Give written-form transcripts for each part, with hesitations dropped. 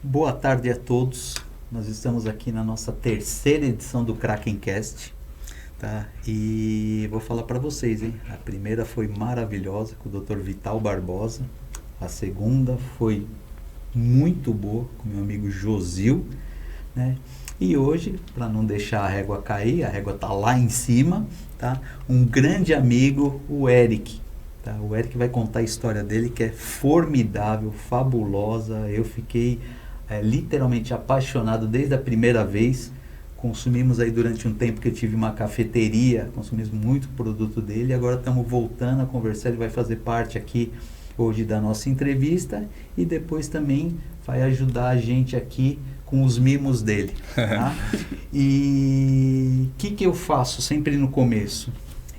Boa tarde a todos. Nós estamos aqui na nossa terceira edição do Krakencast, tá? E vou falar para vocês, hein? A primeira foi maravilhosa com o Dr. Vital Barbosa. A segunda foi muito boa com meu amigo Josil, né? E hoje, para não deixar a régua cair, a régua tá lá em cima, tá? Um grande amigo, o Eric. Tá? O Eric vai contar a história dele, que é formidável, fabulosa. Eu fiquei literalmente apaixonado desde a primeira vez. Consumimos aí durante um tempo que eu tive uma cafeteria, consumimos muito produto dele. Agora estamos voltando a conversar. Ele vai fazer parte aqui hoje da nossa entrevista e depois também vai ajudar a gente aqui com os mimos dele. Tá? E o que eu faço sempre no começo?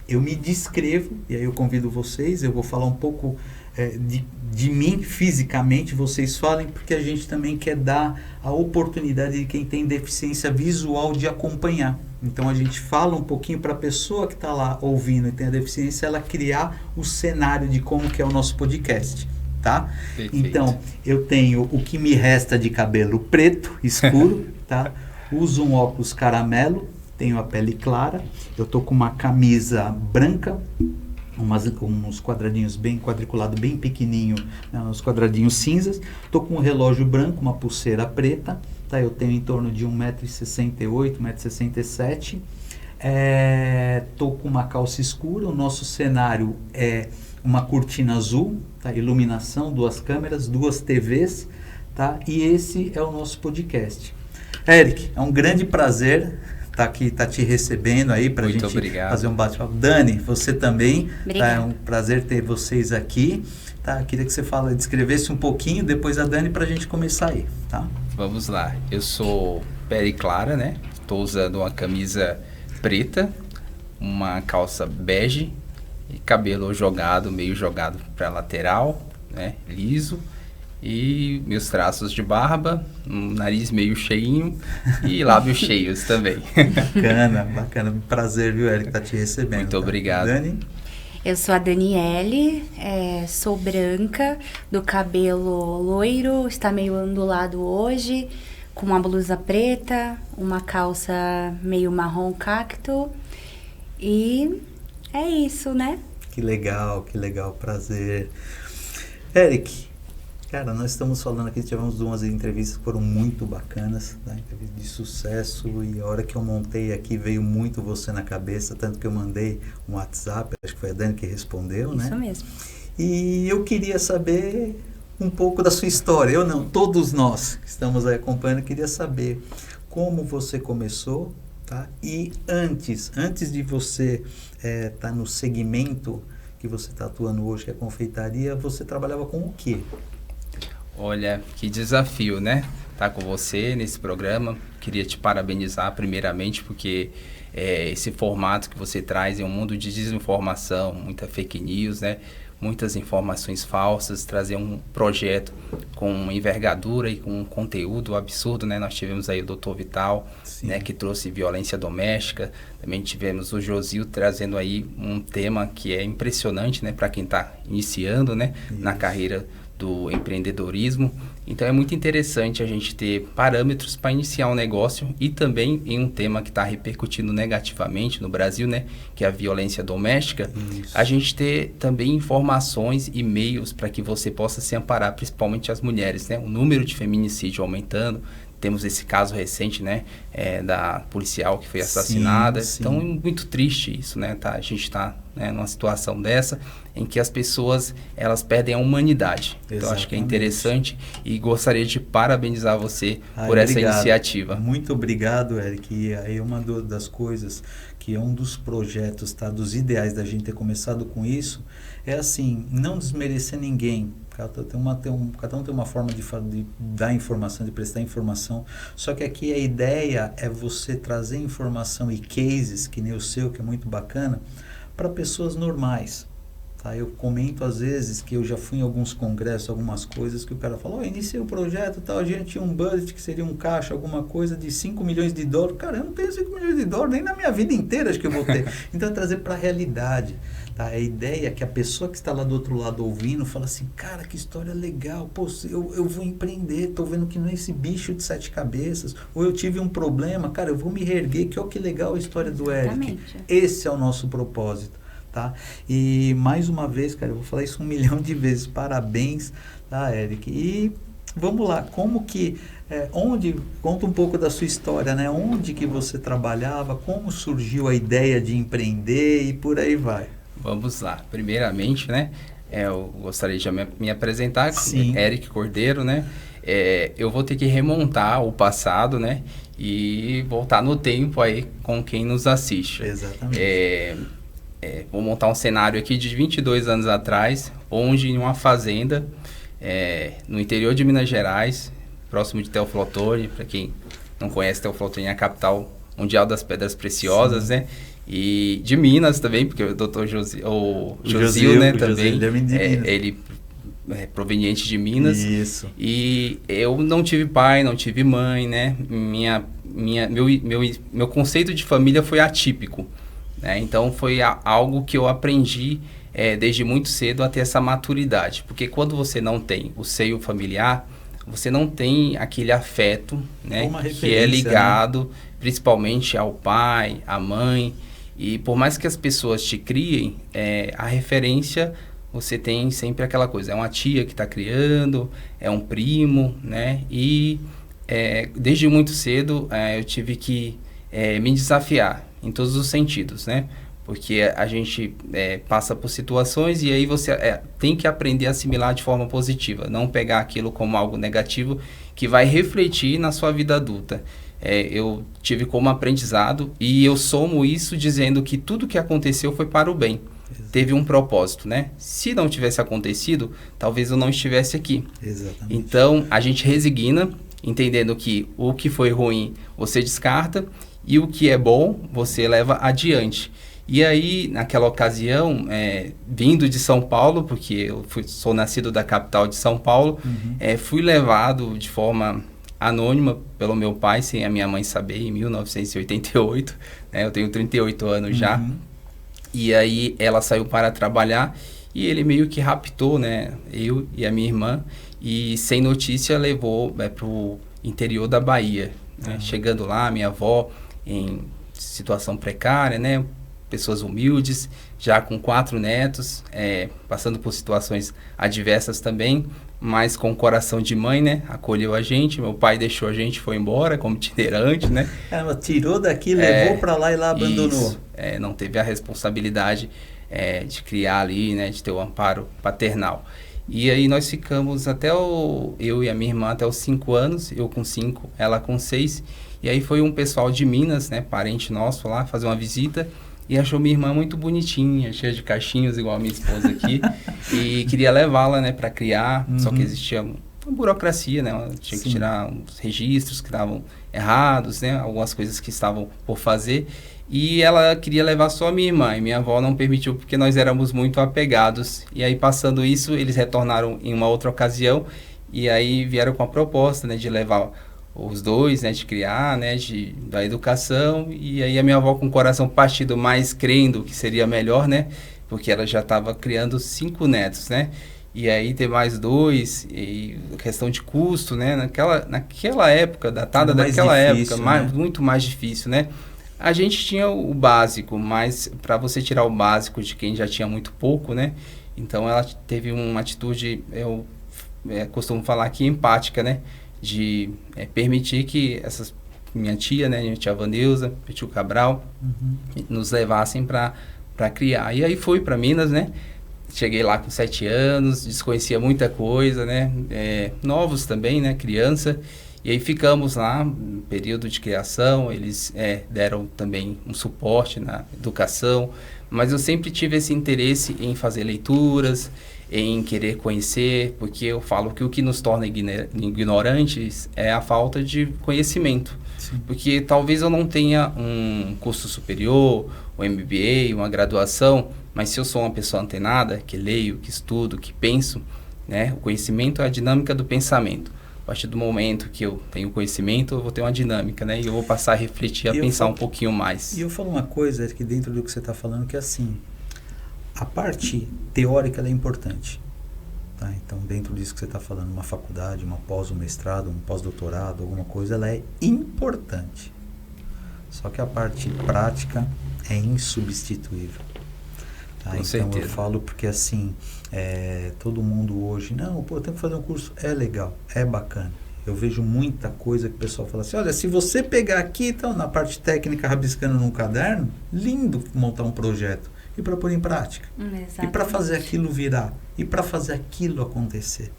Eu me descrevo, e aí eu convido vocês, eu vou falar um pouco de mim fisicamente, vocês falem, porque a gente também quer dar a oportunidade de quem tem deficiência visual de acompanhar. Então a gente fala um pouquinho para a pessoa que está lá ouvindo e tem a deficiência, ela criar o cenário de como que é o nosso podcast. Tá? Então, eu tenho o que me resta de cabelo preto, escuro, tá? Uso um óculos caramelo, tenho a pele clara, eu tô com uma camisa branca, uns quadradinhos bem quadriculado, bem pequenininho, né, uns quadradinhos cinzas, tô com um relógio branco, uma pulseira preta, tá? Eu tenho em torno de 1,68 m, 1,67 m, tô com uma calça escura, o nosso cenário é uma cortina azul, tá? Iluminação, 2 câmeras, 2 TVs, tá? E esse é o nosso podcast. Eric, é um grande prazer estar aqui, tá te recebendo aí para a gente fazer um bate-papo. Dani, você também, tá? É um prazer ter vocês aqui, tá? Queria que você descrevesse um pouquinho, depois a Dani, para a gente começar aí, tá? Vamos lá, eu sou pele clara, né? Estou usando uma camisa preta, uma calça bege, e cabelo jogado, meio jogado para lateral, né, liso, e meus traços de barba, um nariz meio cheinho e lábios cheios também. Bacana, prazer, viu, Eric, tá te recebendo. Muito obrigado. Dani? Eu sou a Daniele, sou branca, do cabelo loiro, está meio ondulado hoje, com uma blusa preta, uma calça meio marrom cacto e é isso, né? Que legal, prazer. Eric, cara, nós estamos falando aqui, tivemos umas entrevistas que foram muito bacanas, né? Entrevistas de sucesso, e a hora que eu montei aqui veio muito você na cabeça, tanto que eu mandei um WhatsApp, acho que foi a Dani que respondeu, né? Isso mesmo. E eu queria saber um pouco da sua história. Eu não, todos nós que estamos aí acompanhando, queria saber como você começou, tá? E antes de você tá no segmento que você está atuando hoje, que é a confeitaria, você trabalhava com o quê? Olha, que desafio, né? Tá com você nesse programa. Queria te parabenizar primeiramente, porque esse formato que você traz é um mundo de desinformação, muita fake news, né? Muitas informações falsas, trazer um projeto com envergadura e com um conteúdo absurdo, né? Nós tivemos aí o Dr. Vital, né, que trouxe violência doméstica, também tivemos o Josil trazendo aí um tema que é impressionante, né, para quem está iniciando, né, na carreira do empreendedorismo. Então é muito interessante a gente ter parâmetros para iniciar um negócio e também em um tema que está repercutindo negativamente no Brasil, né, que é a violência doméstica. Isso. A gente ter também informações e meios para que você possa se amparar, principalmente as mulheres, né, o número de feminicídio aumentando. Temos esse caso recente, né, da policial que foi assassinada. Sim. Então, é muito triste isso, né? A gente está, né, numa situação dessa em que as pessoas, elas perdem a humanidade. Exatamente. Então, acho que é interessante e gostaria de parabenizar você por essa iniciativa. Muito obrigado, Eric. E aí uma das coisas que é um dos projetos, tá, dos ideais da gente ter começado com isso, é assim, não desmerecer ninguém. Cada um tem uma forma de dar informação, de prestar informação. Só que aqui a ideia é você trazer informação e cases, que nem o seu, que é muito bacana, para pessoas normais. Tá? Eu comento às vezes que eu já fui em alguns congressos, algumas coisas, que o cara fala, iniciei o projeto, tal, a gente tinha um budget que seria um caixa, alguma coisa de 5 milhões de dólares. Cara, eu não tenho 5 milhões de dólares, nem na minha vida inteira acho que eu vou ter. Então é trazer para a realidade. Tá? A ideia é que a pessoa que está lá do outro lado ouvindo fala assim, cara, que história legal, pô, eu vou empreender, tô vendo que não é esse bicho de 7 cabeças, ou eu tive um problema, cara, eu vou me reerguer, que legal a história do Eric. Esse é o nosso propósito, tá? E mais uma vez, cara, eu vou falar isso 1 milhão de vezes, parabéns, tá, Eric? E vamos lá, como que, conta um pouco da sua história, né? Onde que você trabalhava, como surgiu a ideia de empreender e por aí vai. Vamos lá. Primeiramente, né, eu gostaria de me apresentar, Sim. Eric Cordeiro, né? Eu vou ter que remontar o passado, né? E voltar no tempo aí com quem nos assiste. Exatamente. Vou montar um cenário aqui de 22 anos atrás, onde em uma fazenda, no interior de Minas Gerais, próximo de Teoflotone, para quem não conhece, Teoflotone é a capital mundial das pedras preciosas, sim, né? E de Minas também, porque o Dr. Josil, né, também, ele é proveniente de Minas. Isso. E eu não tive pai, não tive mãe, né? Meu conceito de família foi atípico, né? Então foi algo que eu aprendi desde muito cedo a ter essa maturidade. Porque quando você não tem o seio familiar, você não tem aquele afeto, né, que é ligado, né, principalmente ao pai, à mãe. E por mais que as pessoas te criem, a referência, você tem sempre aquela coisa. É uma tia que está criando, é um primo, né? E desde muito cedo eu tive que me desafiar em todos os sentidos, né? Porque a gente passa por situações e aí você tem que aprender a assimilar de forma positiva. Não pegar aquilo como algo negativo que vai refletir na sua vida adulta. Eu tive como aprendizado e eu somo isso dizendo que tudo que aconteceu foi para o bem. Exato. Teve um propósito, né? Se não tivesse acontecido, talvez eu não estivesse aqui. Exatamente. Então, a gente resigna, entendendo que o que foi ruim você descarta e o que é bom você leva adiante. E aí, naquela ocasião, vindo de São Paulo, porque eu sou nascido da capital de São Paulo, fui levado de forma anônima pelo meu pai, sem a minha mãe saber, em 1988, né? Eu tenho 38 anos já. E aí ela saiu para trabalhar e ele meio que raptou, né, eu e a minha irmã, e sem notícia levou para o interior da Bahia, né? Chegando lá, minha avó em situação precária, né, pessoas humildes, já com 4 netos, passando por situações adversas também, mas com coração de mãe, né? Acolheu a gente, meu pai deixou a gente, foi embora como itinerante, né? Ela tirou daqui, levou para lá e lá abandonou. Isso, não teve a responsabilidade de criar ali, né? De ter o amparo paternal. E aí nós ficamos eu e a minha irmã até os 5 anos, eu com 5, ela com 6. E aí foi um pessoal de Minas, né? Parente nosso lá, fazer uma visita. E achou minha irmã muito bonitinha, cheia de cachinhos, igual a minha esposa aqui. E queria levá-la, né, para criar. Só que existia uma burocracia, né? Ela tinha que tirar uns registros que estavam errados, né? Algumas coisas que estavam por fazer. E ela queria levar só a minha irmã. E minha avó não permitiu porque nós éramos muito apegados. E aí, passando isso, eles retornaram em uma outra ocasião. E aí vieram com a proposta, né, de levar os dois, né, de criar, né, da educação. E aí a minha avó com o coração partido, mais crendo que seria melhor, né, porque ela já estava criando 5 netos, né, e aí ter mais 2, e questão de custo, né, naquela época, datada daquela época, né? Muito mais difícil, né. A gente tinha o básico, mas para você tirar o básico de quem já tinha muito pouco, né, então ela teve uma atitude, eu costumo falar aqui, empática, né, de permitir que minha tia, né, minha tia Vaneusa, meu tio Cabral, nos levassem para criar. E aí fui para Minas, né? Cheguei lá com 7 anos, desconhecia muita coisa, né? Novos também, né? Criança. E aí ficamos lá, no período de criação, eles deram também um suporte na educação, mas eu sempre tive esse interesse em fazer leituras, em querer conhecer, porque eu falo que o que nos torna ignorantes é a falta de conhecimento. Sim. Porque talvez eu não tenha um curso superior, um MBA, uma graduação, mas se eu sou uma pessoa antenada, que leio, que estudo, que penso, né, o conhecimento é a dinâmica do pensamento. A partir do momento que eu tenho conhecimento, eu vou ter uma dinâmica, né? E eu vou passar a refletir, a pensar um pouquinho mais. E eu falo uma coisa que dentro do que você está falando, que é assim, a parte teórica ela é importante. Tá? Então, dentro disso que você está falando, uma faculdade, uma pós, um mestrado, um pós-doutorado, alguma coisa, ela é importante. Só que a parte prática é insubstituível. Tá? Com então certeza. eu falo porque assim, todo mundo hoje, não, pô, eu tenho que fazer um curso, é legal, é bacana. Eu vejo muita coisa que o pessoal fala assim, olha, se você pegar aqui, então, na parte técnica, rabiscando num caderno, lindo montar um projeto. E para pôr em prática. E para fazer aquilo virar. E para fazer aquilo acontecer.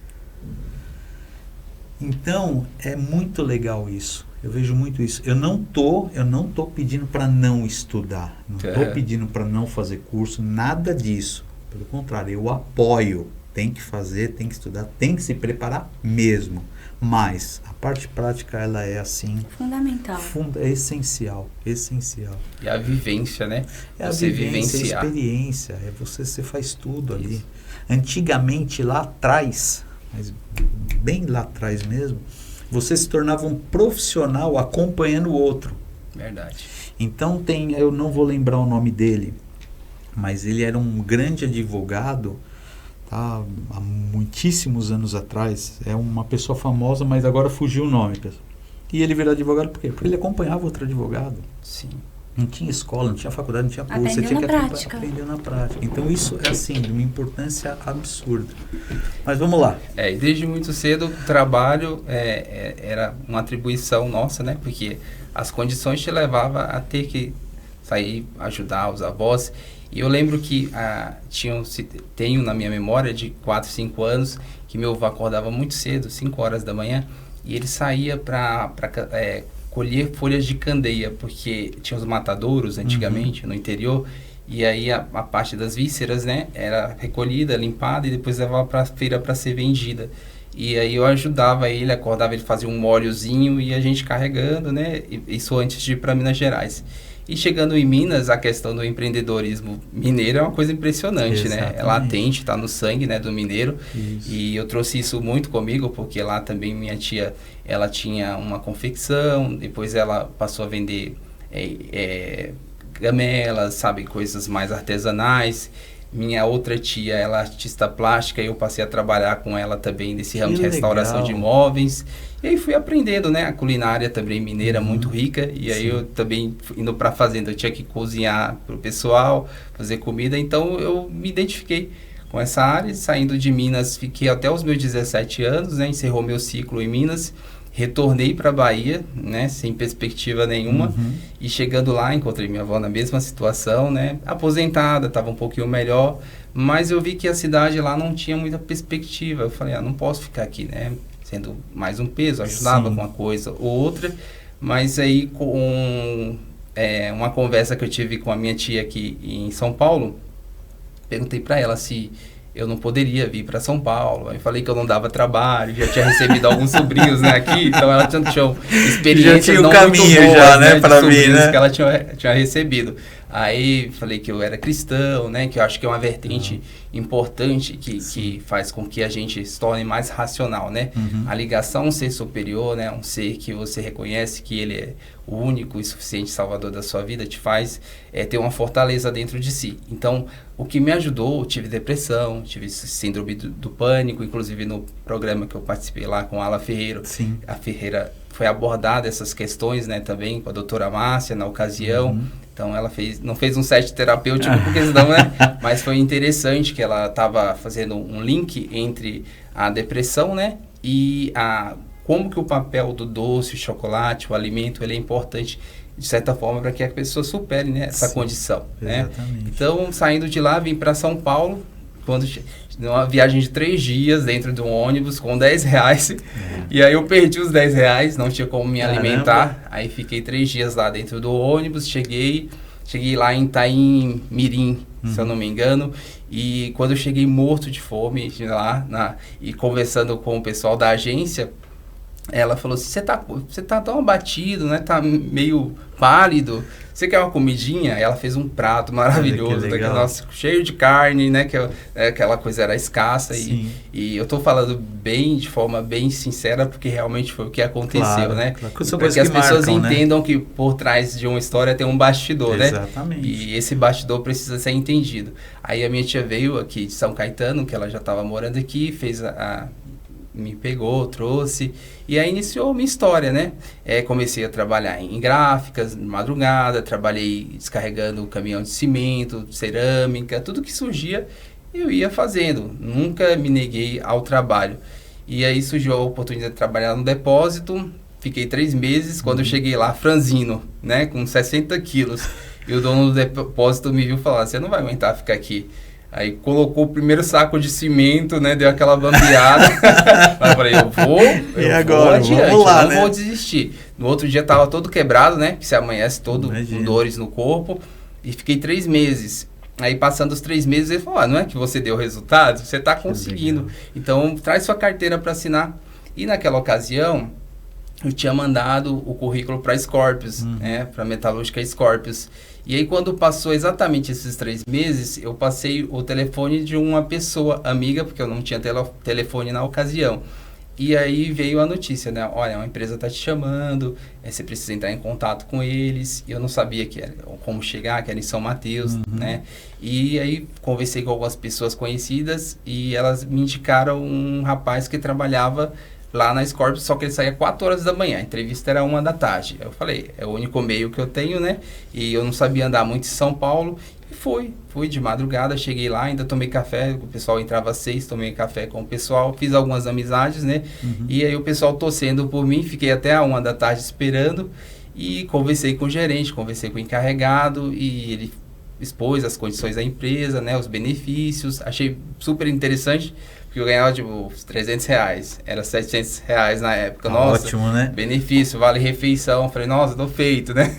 Então, é muito legal isso. Eu vejo muito isso. Eu não tô pedindo para não estudar. Não estou pedindo para não fazer curso. Nada disso. Pelo contrário, eu apoio. Tem que fazer, tem que estudar, tem que se preparar mesmo. Mas a parte prática, ela é assim... Fundamental. É essencial, essencial. E a vivência, né? É você a vivência, vivenciar. a experiência. Você faz tudo ali. Antigamente, lá atrás, mas bem lá atrás mesmo, você se tornava um profissional acompanhando o outro. Verdade. Então eu não vou lembrar o nome dele, mas ele era um grande advogado, tá, há muitíssimos anos atrás. É uma pessoa famosa, mas agora fugiu o nome. Pessoal. E ele virou advogado por quê? Porque ele acompanhava outro advogado. Sim. Não tinha escola, não tinha faculdade, não tinha curso. Você tinha que aprender na prática. Então isso é assim, de uma importância absurda. Mas vamos lá. E desde muito cedo o trabalho era uma atribuição nossa, né? Porque as condições te levavam a ter que sair, ajudar os avós. E eu lembro que tenho na minha memória de 4, 5 anos, que meu avô acordava muito cedo, 5 horas da manhã, e ele saía para colher folhas de candeia, porque tinha os matadouros antigamente no interior, e aí a parte das vísceras, né, era recolhida, limpada e depois levava para a feira para ser vendida. E aí eu ajudava ele, acordava, ele fazia um móleozinho e a gente carregando, né, isso antes de ir para Minas Gerais. E chegando em Minas, a questão do empreendedorismo mineiro é uma coisa impressionante, né? É latente, está no sangue, né, do mineiro. Isso. E eu trouxe isso muito comigo, porque lá também minha tia, ela tinha uma confecção, depois ela passou a vender gamelas, sabe, coisas mais artesanais. Minha outra tia, ela é artista plástica, e eu passei a trabalhar com ela também nesse ramo de restauração de imóveis. E aí fui aprendendo, né? A culinária também mineira muito rica. E aí eu também, indo para a fazenda, eu tinha que cozinhar para o pessoal, fazer comida. Então eu me identifiquei com essa área. Saindo de Minas, fiquei até os meus 17 anos, né? Encerrou meu ciclo em Minas. Retornei para a Bahia, né, sem perspectiva nenhuma, e chegando lá, encontrei minha avó na mesma situação, né, aposentada, estava um pouquinho melhor, mas eu vi que a cidade lá não tinha muita perspectiva. Eu falei, não posso ficar aqui, né, sendo mais um peso, ajudava com uma coisa ou outra, mas aí com uma conversa que eu tive com a minha tia aqui em São Paulo, perguntei para ela se eu não poderia vir para São Paulo. Aí falei que eu não dava trabalho, já tinha recebido alguns sobrinhos, né, aqui, então ela tinha experiências não muito boas, já, né, para mim, né, que ela tinha recebido. Aí falei que eu era cristão, né, que eu acho que é uma vertente importante que faz com que a gente se torne mais racional, né? A ligação a um ser superior, né, um ser que você reconhece que ele é o único e suficiente salvador da sua vida, te faz ter uma fortaleza dentro de si. Então, o que me ajudou, eu tive depressão, tive síndrome do pânico, inclusive no programa que eu participei lá com a Ala Ferreira, a Ferreira foi abordada essas questões, né, também com a doutora Márcia na ocasião. Então ela não fez um set terapêutico, porque senão, né? Mas foi interessante que ela estava fazendo um link entre a depressão, né? E como que o papel do doce, o chocolate, o alimento, ele é importante, de certa forma, para que a pessoa supere, né, essa condição. Né? Então, saindo de lá, vim para São Paulo, uma viagem de 3 dias dentro de um ônibus com R$10, e aí eu perdi os R$10, não tinha como me alimentar, aí fiquei 3 dias lá dentro do ônibus, cheguei lá em Itaim Mirim, se eu não me engano, e quando eu cheguei morto de fome lá, e conversando com o pessoal da agência, ela falou assim, você tá tão abatido, né? Tá meio pálido. Você quer uma comidinha? Ela fez um prato maravilhoso, cheio de carne, né? Aquela coisa era escassa. E eu tô falando de forma bem sincera, porque realmente foi o que aconteceu, né? Claro. Para que as pessoas entendam, né, que por trás de uma história tem um bastidor, né? Exatamente. E esse bastidor precisa ser entendido. Aí a minha tia veio aqui de São Caetano, que ela já estava morando aqui, me pegou, trouxe, e aí iniciou a minha história, né? Comecei a trabalhar em gráficas, de madrugada, trabalhei descarregando caminhão de cimento, cerâmica, tudo que surgia eu ia fazendo, nunca me neguei ao trabalho. E aí surgiu a oportunidade de trabalhar no depósito, fiquei 3 meses, quando eu cheguei lá, franzino, né? Com 60 quilos, e o dono do depósito me viu falar, você não vai aguentar ficar aqui. Aí colocou o primeiro saco de cimento, né? Deu aquela bambeada. Aí eu falei, eu vou adiante, vamos lá, não vou desistir. No outro dia tava todo quebrado, né? Que se amanhece todo com dores no corpo. E fiquei 3 meses. Aí passando os 3 meses, ele falou, não é que você deu resultado? Você tá conseguindo. Então, traz sua carteira para assinar. E naquela ocasião, eu tinha mandado o currículo para a Scorpius, né? Para a Metalúrgica Scorpius. E aí, quando passou exatamente esses 3 meses, eu passei o telefone de uma pessoa amiga, porque eu não tinha telefone na ocasião. E aí veio a notícia, né? Olha, uma empresa está te chamando, você precisa entrar em contato com eles. Eu não sabia como chegar, que era em São Mateus, né? E aí conversei com algumas pessoas conhecidas e elas me indicaram um rapaz que trabalhava lá na Scorpius, só que ele saía 4 horas da manhã, a entrevista era 1 da tarde. Eu falei, é o único meio que eu tenho, né? E eu não sabia andar muito em São Paulo. E fui de madrugada, cheguei lá, ainda tomei café, o pessoal entrava às 6, tomei café com o pessoal, fiz algumas amizades, né? E aí o pessoal torcendo por mim, fiquei até a 1 da tarde esperando e conversei com o gerente, conversei com o encarregado e ele expôs as condições da empresa, né? Os benefícios, achei super interessante. Que eu ganhava, tipo, R$300, era R$700 na época, nossa, ótimo, né? Benefício, vale refeição, falei, nossa, tô feito, né?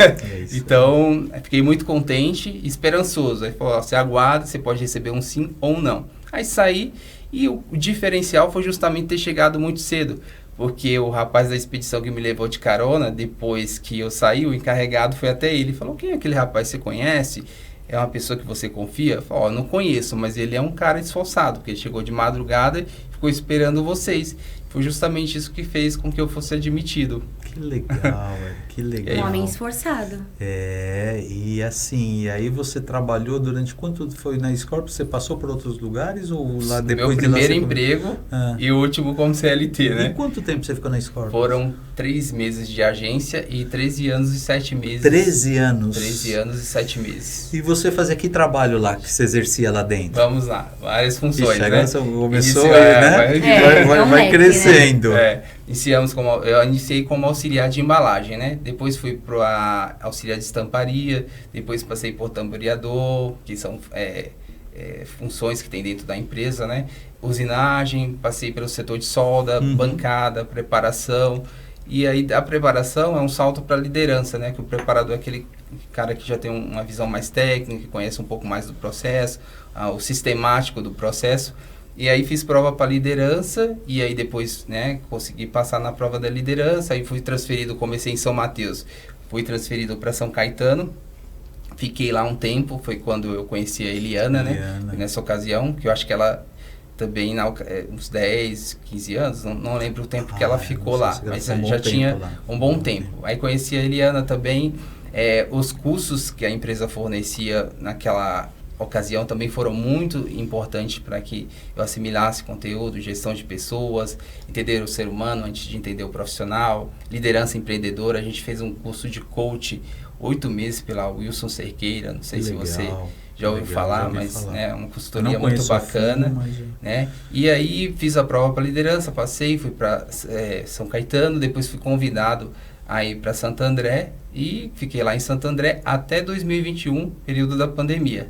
Então, fiquei muito contente e esperançoso, aí falou, você aguarda, você pode receber um sim ou um não. Aí saí e o diferencial foi justamente ter chegado muito cedo, porque o rapaz da expedição que me levou de carona, depois que eu saí, o encarregado foi até ele, falou, quem é aquele rapaz, você conhece? É uma pessoa que você confia? Fala, não conheço, mas ele é um cara esforçado, porque ele chegou de madrugada e ficou esperando vocês. Foi justamente isso que fez com que eu fosse admitido. Que legal, que legal. Um homem esforçado. E assim, e aí você trabalhou durante quanto foi na Scorpius? Você passou por outros lugares ou lá depois? Meu primeiro emprego e o último como CLT, né? E quanto tempo você ficou na Scorpius? Foram 3 meses de agência e 13 anos e 7 meses. 13 anos? 13 anos e 7 meses. E você fazia que trabalho lá, que você exercia lá dentro? Vamos lá, várias funções, né? Agora você começou, vai crescendo. Né? Eu iniciei como auxiliar de embalagem, né? Depois fui para auxiliar de estamparia, depois passei por tamboriador, que são funções que tem dentro da empresa, né? Usinagem, passei pelo setor de solda, bancada, preparação. E aí a preparação é um salto para a liderança, né? Que o preparador é aquele cara que já tem uma visão mais técnica, que conhece um pouco mais do processo, o sistemático do processo. E aí fiz prova para liderança e aí depois, né, consegui passar na prova da liderança, aí fui transferido, comecei em São Mateus, fui transferido para São Caetano, fiquei lá um tempo, foi quando eu conheci a Eliana, né, nessa ocasião, que eu acho que ela também, uns 10, 15 anos, não lembro o tempo que ela ficou lá, mas já tinha um bom tempo. Aí conheci a Eliana também, os cursos que a empresa fornecia naquela ocasião também foram muito importantes para que eu assimilasse conteúdo, gestão de pessoas, entender o ser humano antes de entender o profissional, liderança empreendedora. A gente fez um curso de coach 8 meses pela Wilson Cerqueira, não sei se você já ouviu falar, mas é uma consultoria muito bacana, né? E aí fiz a prova para liderança, passei, fui para São Caetano, depois fui convidado a ir para Santo André e fiquei lá em Santo André até 2021, período da pandemia.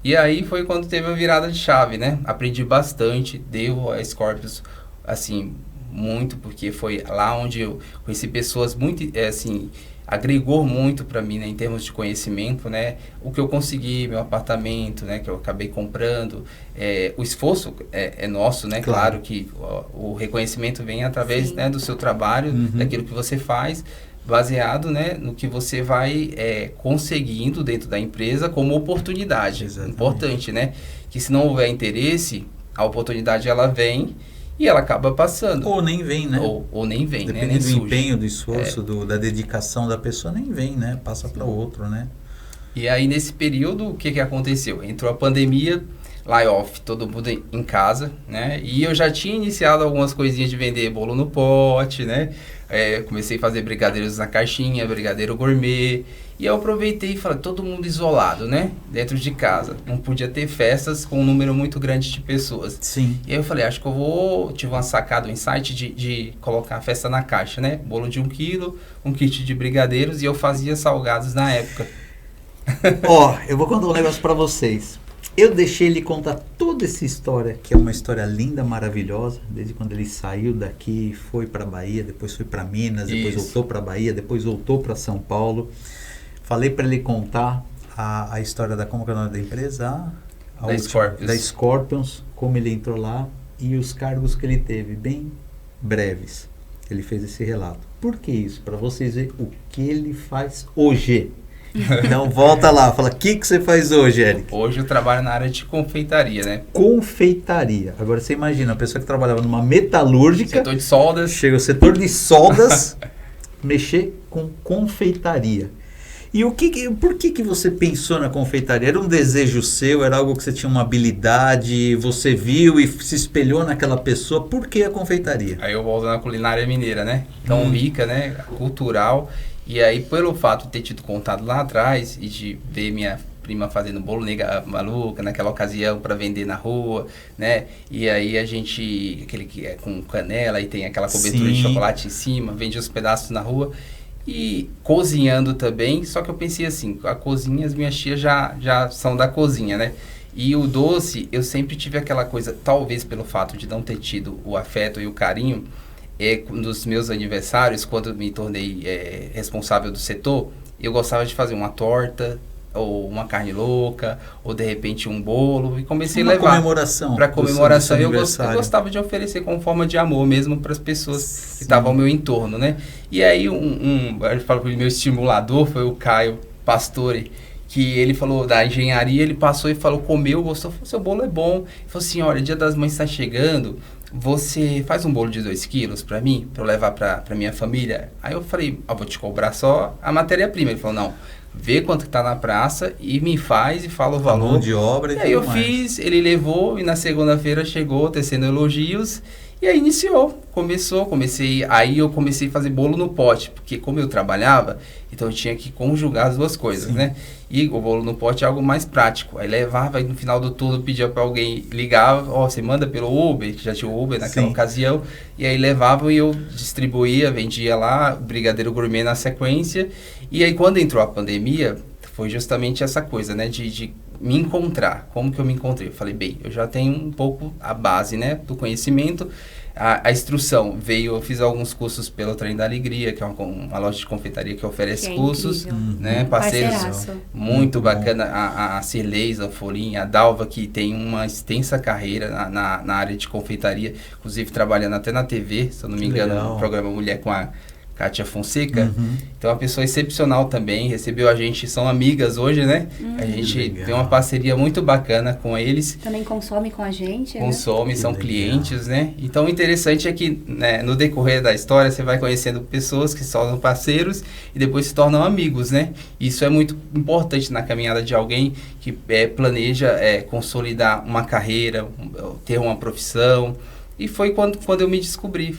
E aí foi quando teve a virada de chave, né? Aprendi bastante, devo a Scorpius, assim, muito, porque foi lá onde eu conheci pessoas muito, assim, agregou muito para mim, né, em termos de conhecimento, né, o que eu consegui, meu apartamento, né, que eu acabei comprando, o esforço é nosso, né, claro que o reconhecimento vem através, né, do seu trabalho, daquilo que você faz, baseado, né, no que você vai conseguindo dentro da empresa como oportunidade. Exatamente. Importante, né, que se não houver interesse, a oportunidade ela vem e ela acaba passando. Ou nem vem, né? Ou nem vem, depende, né? Nem do surge. Empenho, do esforço, da dedicação da pessoa, nem vem, né? Passa para outro, né? E aí, nesse período, o que aconteceu? Entrou a pandemia, layoff, todo mundo em casa, né? E eu já tinha iniciado algumas coisinhas de vender bolo no pote, né? Comecei a fazer brigadeiros na caixinha, brigadeiro gourmet. E eu aproveitei e falei, todo mundo isolado, né? Dentro de casa. Não podia ter festas com um número muito grande de pessoas. Sim. E aí eu falei, acho que tive uma sacada, um insight de colocar a festa na caixa, né? Bolo de 1 quilo, um kit de brigadeiros, e eu fazia salgados na época. Eu vou contar um negócio pra vocês. Eu deixei ele contar toda essa história, que é uma história linda, maravilhosa, desde quando ele saiu daqui, foi pra Bahia, depois foi pra Minas, depois voltou pra Bahia, depois voltou pra São Paulo. Falei para ele contar a história como que é o nome da empresa? Da Scorpions, como ele entrou lá e os cargos que ele teve, bem breves. Ele fez esse relato. Por que isso? Para vocês verem o que ele faz hoje. Então volta lá, fala, o que você faz hoje, Eric? Hoje eu trabalho na área de confeitaria, né? Confeitaria. Agora você imagina, a pessoa que trabalhava numa metalúrgica... Setor de soldas. Chega ao setor de soldas, mexer com confeitaria. E por que você pensou na confeitaria? Era um desejo seu? Era algo que você tinha uma habilidade? Você viu e se espelhou naquela pessoa? Por que a confeitaria? Aí eu volto na culinária mineira, né? Tão rica, né? Cultural. E aí, pelo fato de ter tido contato lá atrás e de ver minha prima fazendo bolo nega maluca naquela ocasião para vender na rua, né? E aí a gente, aquele que é com canela e tem aquela cobertura de chocolate em cima, vende os pedaços na rua. E cozinhando também, só que eu pensei assim, a cozinha, as minhas tias já são da cozinha, né? E o doce, eu sempre tive aquela coisa, talvez pelo fato de não ter tido o afeto e o carinho, nos meus aniversários, quando me tornei responsável do setor, eu gostava de fazer uma torta, ou uma carne louca, ou de repente um bolo, e comecei a levar para comemoração. Eu gostava de oferecer como forma de amor mesmo para as pessoas que estavam ao meu entorno, né? E aí eu falo que o meu estimulador foi o Caio Pastore, que ele falou da engenharia, ele passou e falou, comeu, gostou, falou, seu bolo é bom. Ele falou assim, olha, Dia das Mães está chegando, você faz um bolo de 2 quilos para mim, para eu levar para minha família? Aí eu falei, vou te cobrar só a matéria-prima. Ele falou, não, vê quanto que tá na praça e me faz e fala o valor. Mão de obra e aí eu fiz, ele levou e na segunda-feira chegou tecendo elogios e aí comecei a fazer bolo no pote, porque como eu trabalhava, então eu tinha que conjugar as duas coisas, né? E o bolo no pote é algo mais prático. Aí levava e no final do turno pedia para alguém ligar, você manda pelo Uber, que já tinha o Uber naquela ocasião, e aí levava e eu distribuía, vendia lá, brigadeiro gourmet na sequência. E aí quando entrou a pandemia, foi justamente essa coisa, né, de me encontrar. Como que eu me encontrei? Eu falei, bem, eu já tenho um pouco a base, né, do conhecimento. A instrução veio, eu fiz alguns cursos pelo Trem da Alegria, que é uma loja de confeitaria que oferece cursos, né, parceiros muito bacana, a Cirlei Zanfolim, a Dalva, que tem uma extensa carreira na área de confeitaria, inclusive trabalhando até na TV, se eu não me engano, no programa Mulher com a Kátia Fonseca. Então, é uma pessoa excepcional também, recebeu a gente, são amigas hoje, né? A gente tem uma parceria muito bacana com eles. Também consome com a gente, Consome, são clientes, né? Então, o interessante é que, né, no decorrer da história, você vai conhecendo pessoas que se tornam parceiros e depois se tornam amigos, né? Isso é muito importante na caminhada de alguém que planeja consolidar uma carreira, ter uma profissão. E foi quando eu me descobri,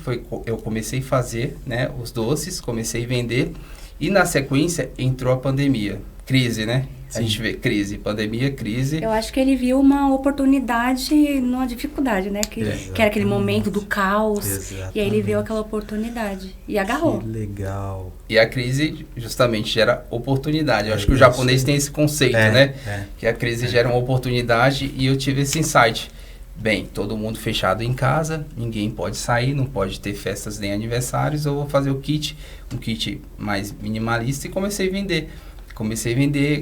eu comecei a fazer, né, os doces, comecei a vender e na sequência entrou a pandemia, crise, né? Sim. A gente vê crise, pandemia, crise. Eu acho que ele viu uma oportunidade numa dificuldade, né? Que era aquele momento do caos. Exatamente. E aí ele viu aquela oportunidade e agarrou. Que legal. E a crise justamente gera oportunidade. Eu acho que o japonês tem esse conceito, né? Que a crise gera uma oportunidade e eu tive esse insight. Bem, todo mundo fechado em casa, ninguém pode sair, não pode ter festas nem aniversários, eu vou fazer um kit mais minimalista e comecei a vender.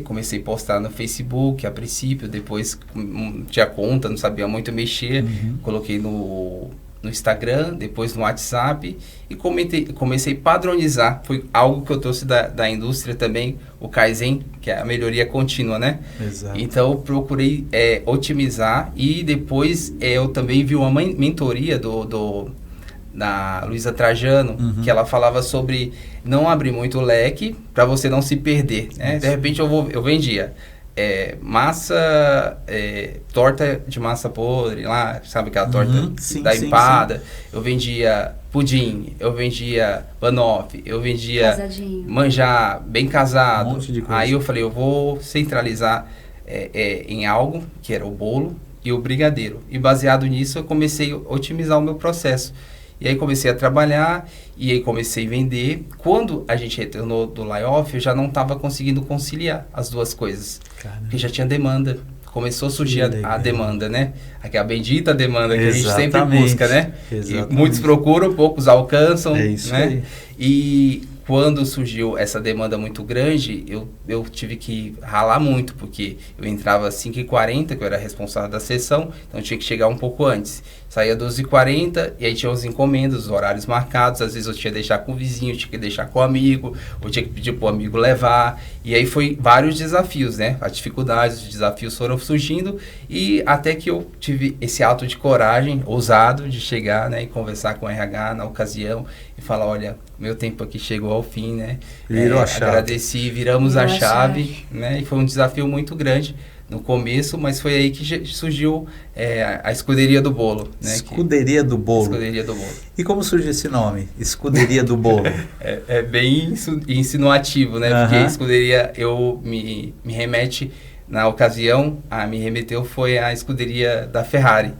Comecei a postar no Facebook a princípio, depois não tinha conta, não sabia muito mexer, coloquei no Instagram, depois no WhatsApp e comecei a padronizar. Foi algo que eu trouxe da indústria também, o Kaizen, que é a melhoria contínua, né? Exato. Então eu procurei otimizar e depois eu também vi uma mentoria da Luísa Trajano, que ela falava sobre não abrir muito o leque para você não se perder, né? De repente eu vendia torta de massa podre lá, sabe aquela torta da empada, sim. Eu vendia pudim, eu vendia banoffee, eu vendia manjar bem casado. Um monte de coisa. Aí eu falei, eu vou centralizar em algo, que era o bolo e o brigadeiro. E baseado nisso eu comecei a otimizar o meu processo. E aí comecei a trabalhar, e aí comecei a vender. Quando a gente retornou do layoff, eu já não estava conseguindo conciliar as duas coisas. Caramba. Porque já tinha demanda. Começou a surgir a demanda, né? Aquela bendita demanda que a gente sempre busca, né? E muitos procuram, poucos alcançam, isso, né? Aí. E quando surgiu essa demanda muito grande, eu tive que ralar muito, porque eu entrava às 5h40, que eu era responsável da sessão, então eu tinha que chegar um pouco antes. Saía às 12h40, e aí tinha os encomendas, os horários marcados, às vezes eu tinha que deixar com o vizinho, eu tinha que deixar com o amigo, ou tinha que pedir para o amigo levar, e aí foi vários desafios, né? As dificuldades, os desafios foram surgindo, e até que eu tive esse ato de coragem, ousado, de chegar, né, e conversar com o RH na ocasião, e falar, olha, meu tempo aqui chegou ao fim, né? Virou a chave. Agradeci, viramos a chave, né? E foi um desafio muito grande no começo, mas foi aí que surgiu a Escuderia do Bolo, né? Escuderia do Bolo. Escuderia do Bolo. E como surgiu esse nome? Escuderia do Bolo. É bem insinuativo, né? Porque escuderia, me remete, na ocasião, me remeteu foi a escuderia da Ferrari.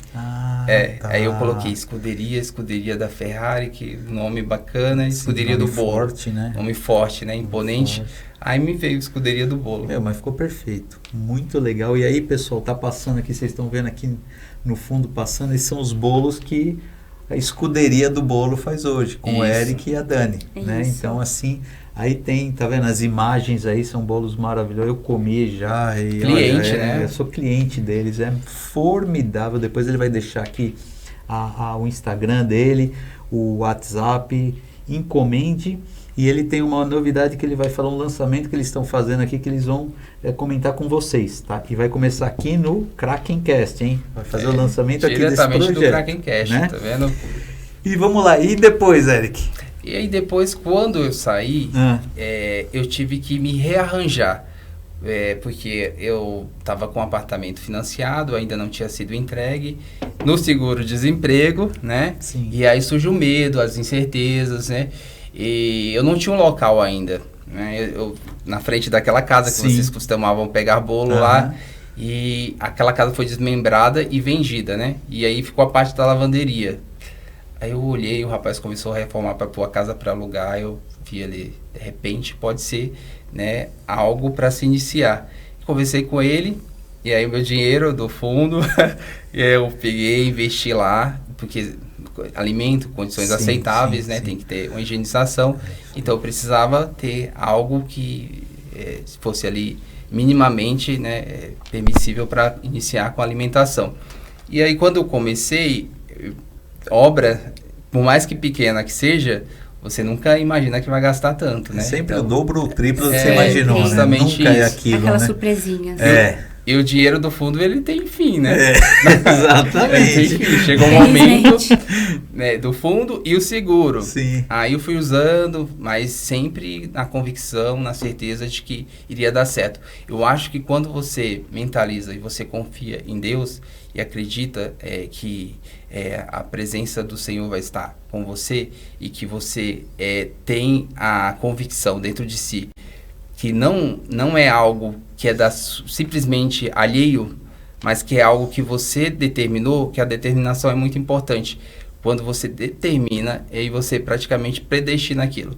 Aí eu coloquei escuderia da Ferrari, que nome bacana, escuderia do Bolo. Forte, né? Nome forte, né? Imponente. Aí me veio Escuderia do Bolo. Mas ficou perfeito. Muito legal. E aí, pessoal, tá passando aqui, vocês estão vendo aqui no fundo passando, esses são os bolos que a Escuderia do Bolo faz hoje, com o Eric e a Dani, né? Então, assim, aí tem, tá vendo? As imagens aí são bolos maravilhosos. Eu comi já. E, cliente, né? Eu sou cliente deles, é formidável. Depois ele vai deixar aqui o Instagram dele, o WhatsApp, encomende. E ele tem uma novidade que ele vai falar, um lançamento que eles estão fazendo aqui, que eles vão comentar com vocês, tá? E vai começar aqui no Krakencast, hein? Vai fazer o lançamento aqui desse projeto. Diretamente do Krakencast, né? Tá vendo? E vamos lá, e depois, Eric? E aí depois, quando eu saí, eu tive que me rearranjar. Porque eu estava com um apartamento financiado, ainda não tinha sido entregue, no seguro-desemprego, né? Sim. E aí surge o medo, as incertezas, né? E eu não tinha um local ainda, né? Eu na frente daquela casa que vocês costumavam pegar bolo lá, e aquela casa foi desmembrada e vendida, né? E aí ficou a parte da lavanderia. Aí eu olhei, o rapaz começou a reformar para pôr a casa para alugar, eu vi ali, de repente pode ser, né, algo para se iniciar. Conversei com ele, e aí o meu dinheiro do fundo, eu peguei, investi lá, porque alimento, condições aceitáveis, né? Tem que ter uma higienização. Então eu precisava ter algo que fosse ali minimamente, né, permissível para iniciar com a alimentação. E aí quando eu comecei, obra, por mais que pequena que seja, você nunca imagina que vai gastar tanto, né? Sempre então, o dobro ou o triplo do que você imaginou, né? Nunca é aquilo, aquelas né? surpresinhas. E o dinheiro do fundo, ele tem fim, né? Exatamente. Ele tem fim. Chegou um momento, né, do fundo e o seguro. Sim. Aí eu fui usando, mas sempre na convicção, na certeza de que iria dar certo. Eu acho que quando você mentaliza e você confia em Deus e acredita que a presença do Senhor vai estar com você e que você tem a convicção dentro de si que não é algo que é simplesmente alheio, mas que é algo que você determinou, que a determinação é muito importante. Quando você determina, aí você praticamente predestina aquilo.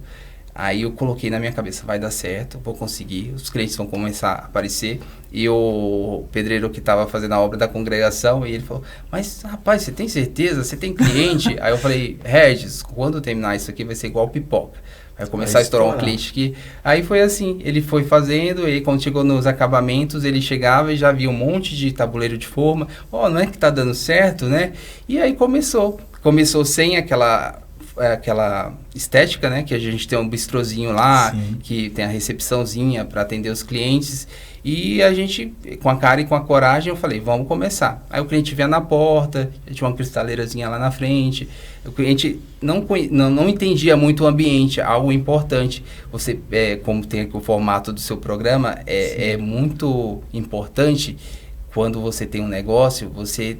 Aí eu coloquei na minha cabeça, vai dar certo, vou conseguir, os clientes vão começar a aparecer. E o pedreiro que estava fazendo a obra da congregação, ele falou, mas rapaz, você tem certeza? Você tem cliente? Aí eu falei, Regis, quando terminar isso aqui vai ser igual pipoca. Vai começar a estourar um cliente aqui. Aí foi assim, ele foi fazendo, e quando chegou nos acabamentos, ele chegava e já via um monte de tabuleiro de forma. Não é que tá dando certo, né? E aí começou sem aquela estética, né? Que a gente tem um bistrozinho lá, sim, que tem a recepçãozinha para atender os clientes. E a gente, com a cara e com a coragem, eu falei, vamos começar. Aí o cliente vinha na porta, tinha uma cristaleirazinha lá na frente. O cliente não entendia muito o ambiente, algo importante. Você, como tem aqui o formato do seu programa, é muito importante quando você tem um negócio, você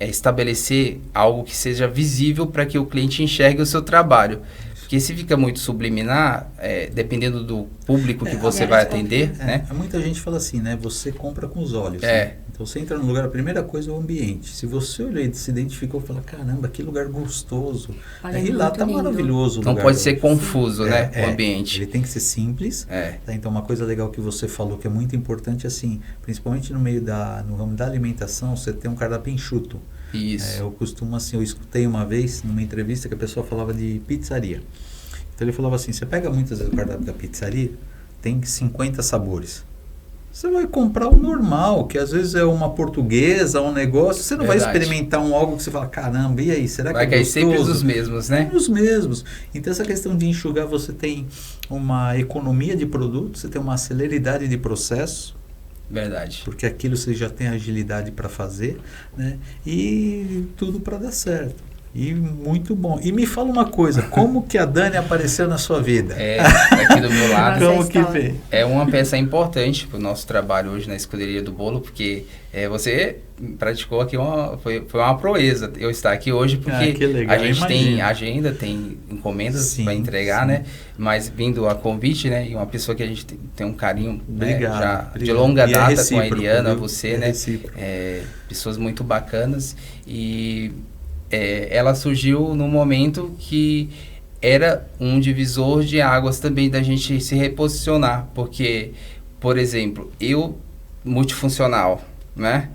estabelecer algo que seja visível para que o cliente enxergue o seu trabalho. Porque se fica muito subliminar, dependendo do público que você vai atender, né? Muita gente fala assim, né? Você compra com os olhos. Né? Então você entra no lugar, a primeira coisa é o ambiente. Se você olhou e se identificou, fala, caramba, que lugar gostoso. Aí lá tá lindo. Maravilhoso. Não pode ser confuso, né? O ambiente. Ele tem que ser simples. Tá? Então uma coisa legal que você falou que é muito importante, assim, principalmente no ramo da alimentação, você tem um cardápio enxuto. Isso. Eu costumo assim, eu escutei uma vez numa entrevista que a pessoa falava de pizzaria. Então ele falava assim, você pega muitas vezes o cardápio da pizzaria, tem 50 sabores. Você vai comprar o normal, que às vezes é uma portuguesa, um negócio, você não vai experimentar algo que você fala, caramba, e aí, será que é gostoso? Vai cair sempre os mesmos, né? Os mesmos. Então essa questão de enxugar, você tem uma economia de produto, você tem uma celeridade de processo. Verdade. Porque aquilo você já tem agilidade para fazer, né? E tudo para dar certo. E muito bom. E me fala uma coisa, como que a Dani apareceu na sua vida? Aqui do meu lado. Como que veio? É uma peça importante para o nosso trabalho hoje na Escuderia do Bolo, porque você praticou aqui foi uma proeza eu estar aqui hoje, porque a gente tem agenda, tem encomendas para entregar, sim, né? Mas vindo a convite, né? E uma pessoa que a gente tem um carinho, obrigado, já obrigado. De longa data com a Eliana, viu? você, né? Pessoas muito bacanas e ela surgiu num momento que era um divisor de águas também da gente se reposicionar, porque, por exemplo, eu multifuncional, né?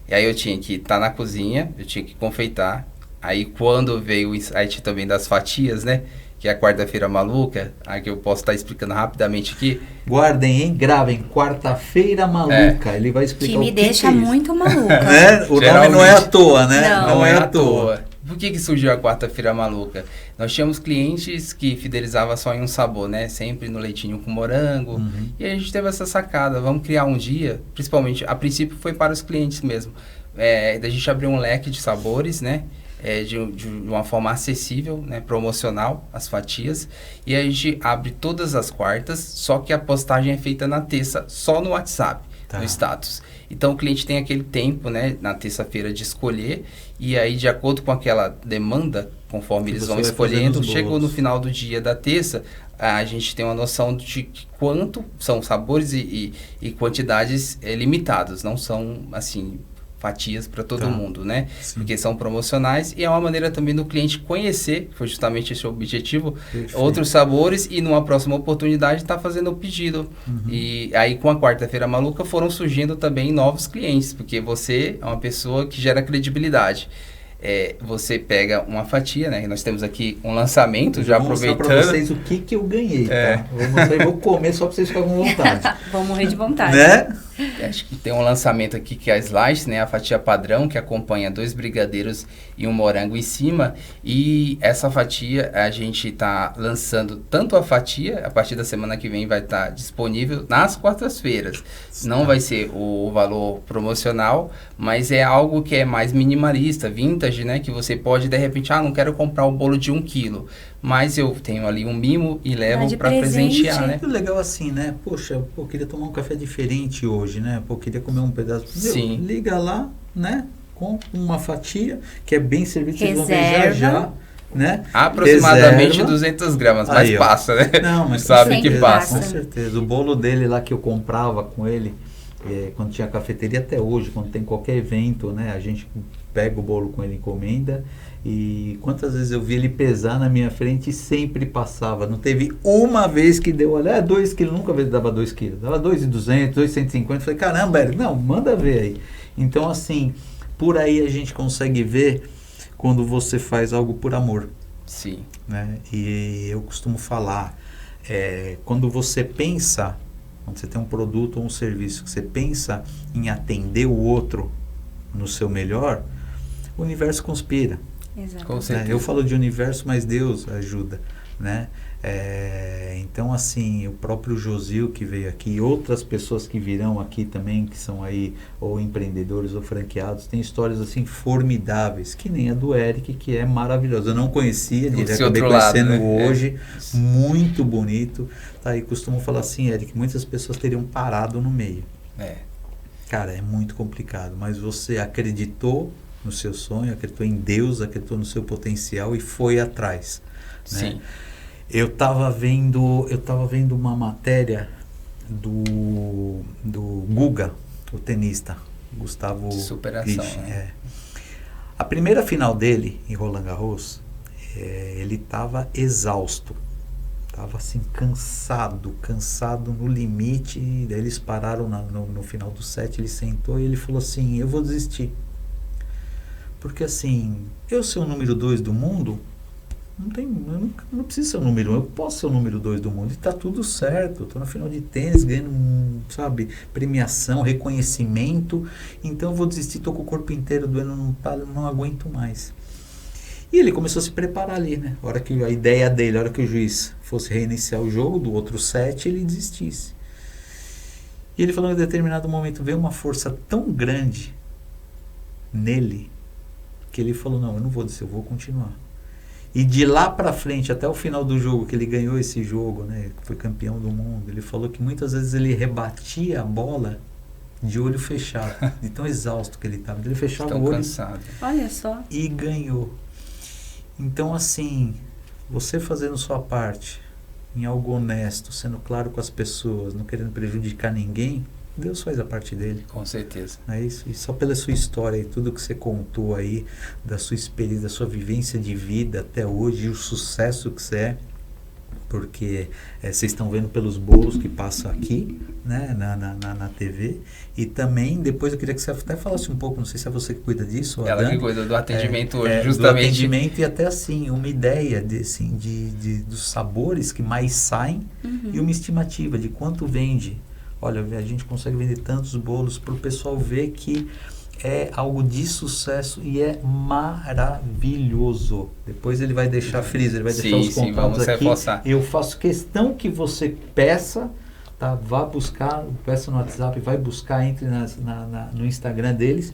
E aí eu tinha que estar na cozinha, eu tinha que confeitar. Aí quando veio o insight também das fatias, né? Que é a quarta-feira maluca, que eu posso estar explicando rapidamente aqui. Guardem, hein? Gravem, quarta-feira maluca. Ele vai explicar que me deixa muito maluca. Né? O nome não é à toa, né? Não é à toa. Por que surgiu a quarta-feira maluca? Nós tínhamos clientes que fidelizavam só em um sabor, né? Sempre no leitinho com morango. Uhum. E a gente teve essa sacada. Vamos criar um dia, principalmente, a princípio foi para os clientes mesmo. Da gente abrir um leque de sabores, né? De uma forma acessível, né? Promocional, as fatias. E a gente abre todas as quartas, só que a postagem é feita na terça, só no WhatsApp, no status. Então o cliente tem aquele tempo, né, na terça-feira de escolher, e aí de acordo com aquela demanda, conforme eles vão escolhendo, chegou no final do dia da terça, a gente tem uma noção de quanto são sabores e quantidades limitadas, não são assim fatias para todo mundo, né? Sim. Porque são promocionais e é uma maneira também do cliente conhecer, foi justamente esse o objetivo, outros sabores e numa próxima oportunidade estar fazendo o pedido. Uhum. E aí com a quarta-feira maluca foram surgindo também novos clientes, porque você é uma pessoa que gera credibilidade. Você pega uma fatia, né? Nós temos aqui um lançamento, já aproveitando. Vou mostrar para vocês o que eu ganhei, tá? Vou mostrar e vou comer só para vocês ficarem com vontade. Vou morrer de vontade. Né? Acho que tem um lançamento aqui que é a Slice, né? A fatia padrão, que acompanha 2 brigadeiros e um morango em cima. E essa fatia, a gente está lançando tanto a fatia, a partir da semana que vem vai estar disponível nas quartas-feiras. Não vai ser o valor promocional, mas é algo que é mais minimalista, vintage, né? Que você pode, de repente, não quero comprar o bolo de 1 quilo. Mas eu tenho ali um mimo e levo para presentear, né? Muito legal assim, né? Poxa, queria tomar um café diferente hoje, né? Queria comer um pedaço. Sim. Liga lá, né? Com uma fatia, que é bem servido, vocês vão ver já. Né? Aproximadamente Reserva. 200 gramas, mas aí, passa, né? Não, mas sabe que passa. Com certeza. O bolo dele lá que eu comprava com ele, quando tinha cafeteria, até hoje, quando tem qualquer evento, né? A gente pega o bolo com ele, encomenda. E quantas vezes eu vi ele pesar na minha frente e sempre passava. Não teve uma vez que deu, olha, 2 quilos, nunca vi dava 2 quilos. Dava 2.200, 2.150. Falei, caramba, Eric, não, manda ver aí. Então, assim, por aí a gente consegue ver quando você faz algo por amor. Sim. Né? E eu costumo falar, quando você pensa, quando você tem um produto ou um serviço, que você pensa em atender o outro no seu melhor, o universo conspira. Exato. Com certeza. Eu falo de universo, mas Deus ajuda, né? Então, assim, o próprio Josil que veio aqui, outras pessoas que virão aqui também, que são aí ou empreendedores ou franqueados, tem histórias assim formidáveis, que nem a do Eric, que é maravilhosa. Eu não conhecia, acabei conhecendo, né? Hoje, muito bonito. Tá, e costumo falar assim, Eric, muitas pessoas teriam parado no meio. Cara, é muito complicado, mas você acreditou no seu sonho, acreditou em Deus, acreditou no seu potencial e foi atrás. Né? Sim. Eu estava vendo uma matéria do Guga, o tenista, Gustavo superação, Kirch, né? A primeira final dele em Roland Garros, ele estava exausto. Estava assim, cansado no limite. Daí eles pararam no final do set, ele sentou e ele falou assim, eu vou desistir. Porque assim, eu ser o número 2 do mundo, eu não preciso ser o número 1, eu posso ser o número 2 do mundo e tá tudo certo. Estou na final de tênis, ganhando, premiação, reconhecimento, então eu vou desistir, estou com o corpo inteiro doendo, não aguento mais. E ele começou a se preparar ali, né? A ideia dele, a hora que o juiz fosse reiniciar o jogo do outro set, ele desistisse. E ele falou que em determinado momento veio uma força tão grande nele, que ele falou, não, eu não vou descer, eu vou continuar. E de lá pra frente, até o final do jogo, que ele ganhou esse jogo, né, foi campeão do mundo, ele falou que muitas vezes ele rebatia a bola de olho fechado, de tão exausto que ele estava. Ele fechava o olho cansado. Olha só. E ganhou. Então, assim, você fazendo sua parte, em algo honesto, sendo claro com as pessoas, não querendo prejudicar ninguém, Deus faz a parte dele. Com certeza. É isso. E só pela sua história e tudo que você contou aí, da sua experiência, da sua vivência de vida até hoje, e o sucesso que você é, porque vocês estão vendo pelos bolos que passam aqui, né, na TV, e também, depois eu queria que você até falasse um pouco, não sei se é você que cuida disso, ou a Ela Dani, que cuida do atendimento hoje, justamente. Do atendimento e até assim, uma ideia dos sabores que mais saem e uma estimativa de quanto vende. Olha, a gente consegue vender tantos bolos para o pessoal ver que é algo de sucesso e é maravilhoso. Depois ele vai deixar freezer, ele vai deixar os contatos aqui. Reforçar. Eu faço questão que você peça, tá? Vá buscar, peça no WhatsApp, vai buscar, entre no Instagram deles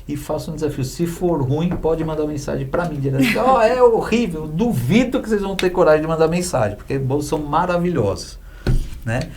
e faça um desafio. Se for ruim, pode mandar mensagem para mim direto. É horrível, duvido que vocês vão ter coragem de mandar mensagem, porque bolos são maravilhosos, né?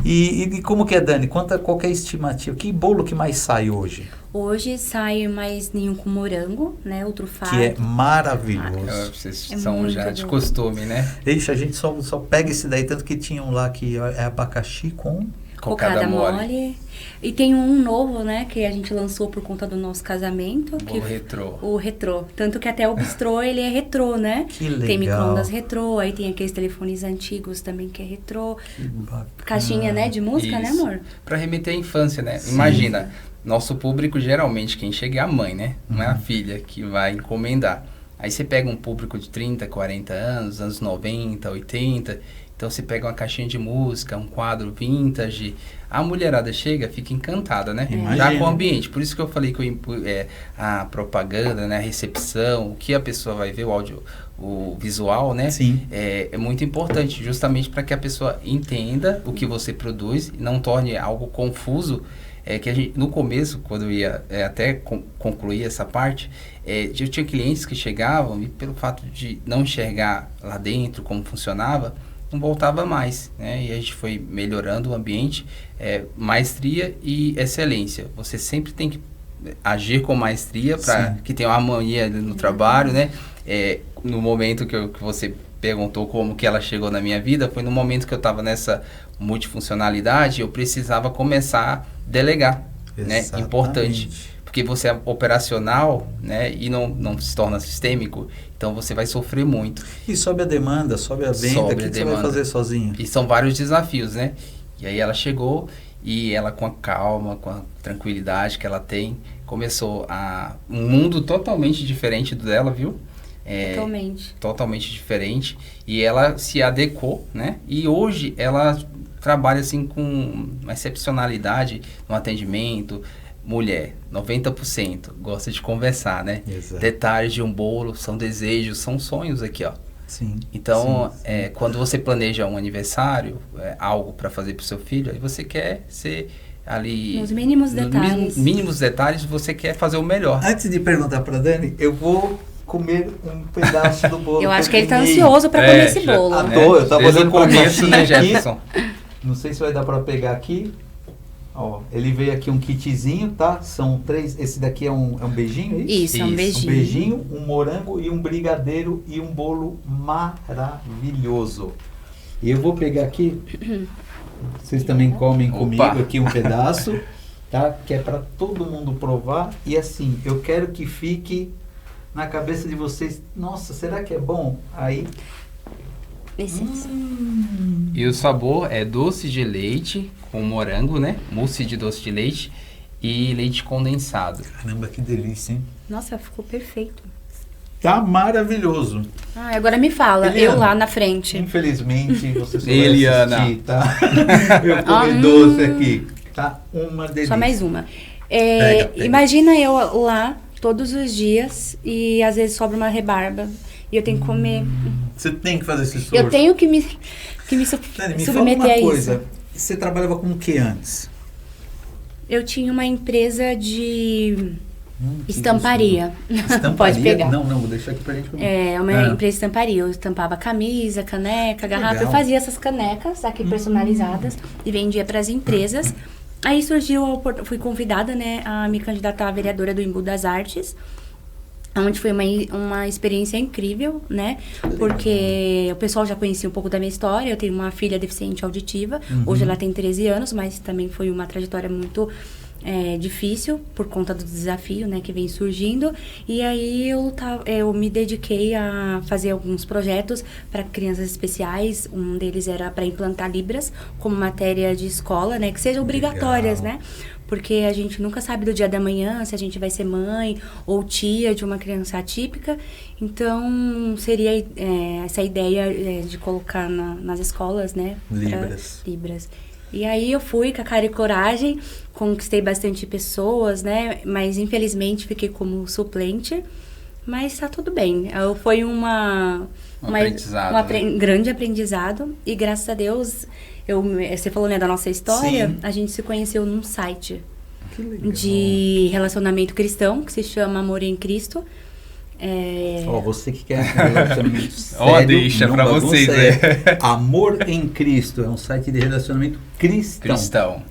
E como que é, Dani? Conta qual que é a estimativa. Que bolo que mais sai hoje? Hoje sai mais ninho com morango, né? O trufado. Que é maravilhoso. Vocês são já de costume, né? Ixi, a gente só pega esse daí, tanto que tinham lá que é abacaxi com... Cocada mole. E tem um novo, né, que a gente lançou por conta do nosso casamento. O retrô. O retrô. Tanto que até o bistrô, ele é retrô, né? Que legal. Tem micro-ondas retrô, aí tem aqueles telefones antigos também que é retrô. Que bacana. Caixinha, né, de música, né, amor? Pra remeter à infância, né? Sim. Imagina, nosso público, geralmente, quem chega é a mãe, né? Não é a filha que vai encomendar. Aí você pega um público de 30, 40 anos, anos 90, 80... Então você pega uma caixinha de música, um quadro vintage, a mulherada chega, fica encantada, né? Imagina. Já com o ambiente. Por isso que eu falei que a propaganda, né, a recepção, o que a pessoa vai ver, o áudio, o visual, né? Sim. É muito importante, justamente para que a pessoa entenda o que você produz e não torne algo confuso. Que a gente, no começo, quando eu ia até concluir essa parte, eu tinha clientes que chegavam e pelo fato de não enxergar lá dentro como funcionava, não voltava mais, né? E a gente foi melhorando o ambiente, maestria e excelência. Você sempre tem que agir com maestria para que tenha uma harmonia no trabalho, né? No momento que você perguntou como que ela chegou na minha vida, foi no momento que eu estava nessa multifuncionalidade, eu precisava começar a delegar, né? Importante. porque você é operacional, né, e não se torna sistêmico, então você vai sofrer muito. E sobe a demanda, sobe a venda, o que você vai fazer sozinho? E são vários desafios, né? E aí ela chegou e ela com a calma, com a tranquilidade que ela tem, começou um mundo totalmente diferente do dela, viu? Totalmente diferente. E ela se adequou, né? E hoje ela trabalha assim com uma excepcionalidade no atendimento. Mulher, 90%, gosta de conversar, né? Exato. Detalhes de um bolo, são desejos, são sonhos aqui, ó. Sim. Então, quando você planeja um aniversário, algo para fazer para o seu filho, aí você quer ser ali... Nos mínimos detalhes. Mínimos detalhes, você quer fazer o melhor. Antes de perguntar para Dani, eu vou comer um pedaço do bolo. Eu acho que ele tá ansioso para comer esse bolo. Eu tava Desde olhando o começo, né, Jefferson? Não sei se vai dar para pegar aqui. Ó, ele veio aqui um kitzinho, tá? São 3. Esse daqui é um beijinho, é isso? Isso, é um beijinho. Um beijinho, um morango e um brigadeiro e um bolo maravilhoso. E eu vou pegar aqui. Vocês também comem comigo aqui um pedaço, tá? Que é para todo mundo provar. E assim, eu quero que fique na cabeça de vocês. Nossa, será que é bom? Aí... E o sabor é doce de leite com morango, né? Mousse de doce de leite e leite condensado. Caramba, que delícia, hein? Nossa, ficou perfeito. Tá maravilhoso. Agora me fala, Eliana, eu lá na frente. Infelizmente, você só Eliana. vai assistir, tá? Eu comi doce aqui. Tá uma delícia. Só mais uma. Pega. Imagina eu lá todos os dias e às vezes sobra uma rebarba e eu tenho que comer. Você tem que fazer esse esforço. Eu tenho que me Dani, me fala submeter uma a coisa. isso. Você trabalhava com o que antes? Eu tinha uma empresa de Que estamparia. Estamparia? Pode pegar. Não, vou deixar aqui pra gente comer. É uma empresa de estamparia. Eu estampava camisa, caneca, garrafa. Legal. Eu fazia essas canecas aqui personalizadas e vendia para as empresas. Aí surgiu, fui convidada, né, a me candidatar a vereadora do Embu das Artes, onde foi uma experiência incrível, né? Porque o pessoal já conhecia um pouco da minha história. Eu tenho uma filha deficiente auditiva. Hoje ela tem 13 anos, mas também foi uma trajetória muito difícil por conta do desafio, né, que vem surgindo. E aí eu me dediquei a fazer alguns projetos para crianças especiais. Um deles era para implantar Libras como matéria de escola, né, que sejam obrigatórias, né? Porque a gente nunca sabe do dia da manhã se a gente vai ser mãe ou tia de uma criança atípica. Então, seria essa ideia de colocar nas escolas, né? Libras. E aí eu fui com a cara e coragem, conquistei bastante pessoas, né? Mas infelizmente fiquei como suplente. Mas tá tudo bem. Foi um grande aprendizado. E graças a Deus, você falou, né, da nossa história. Sim. A gente se conheceu num site de relacionamento cristão, que se chama Amor em Cristo. Você que quer um relacionamento sério, deixa pra vocês, né? Amor em Cristo, é um site de relacionamento cristão.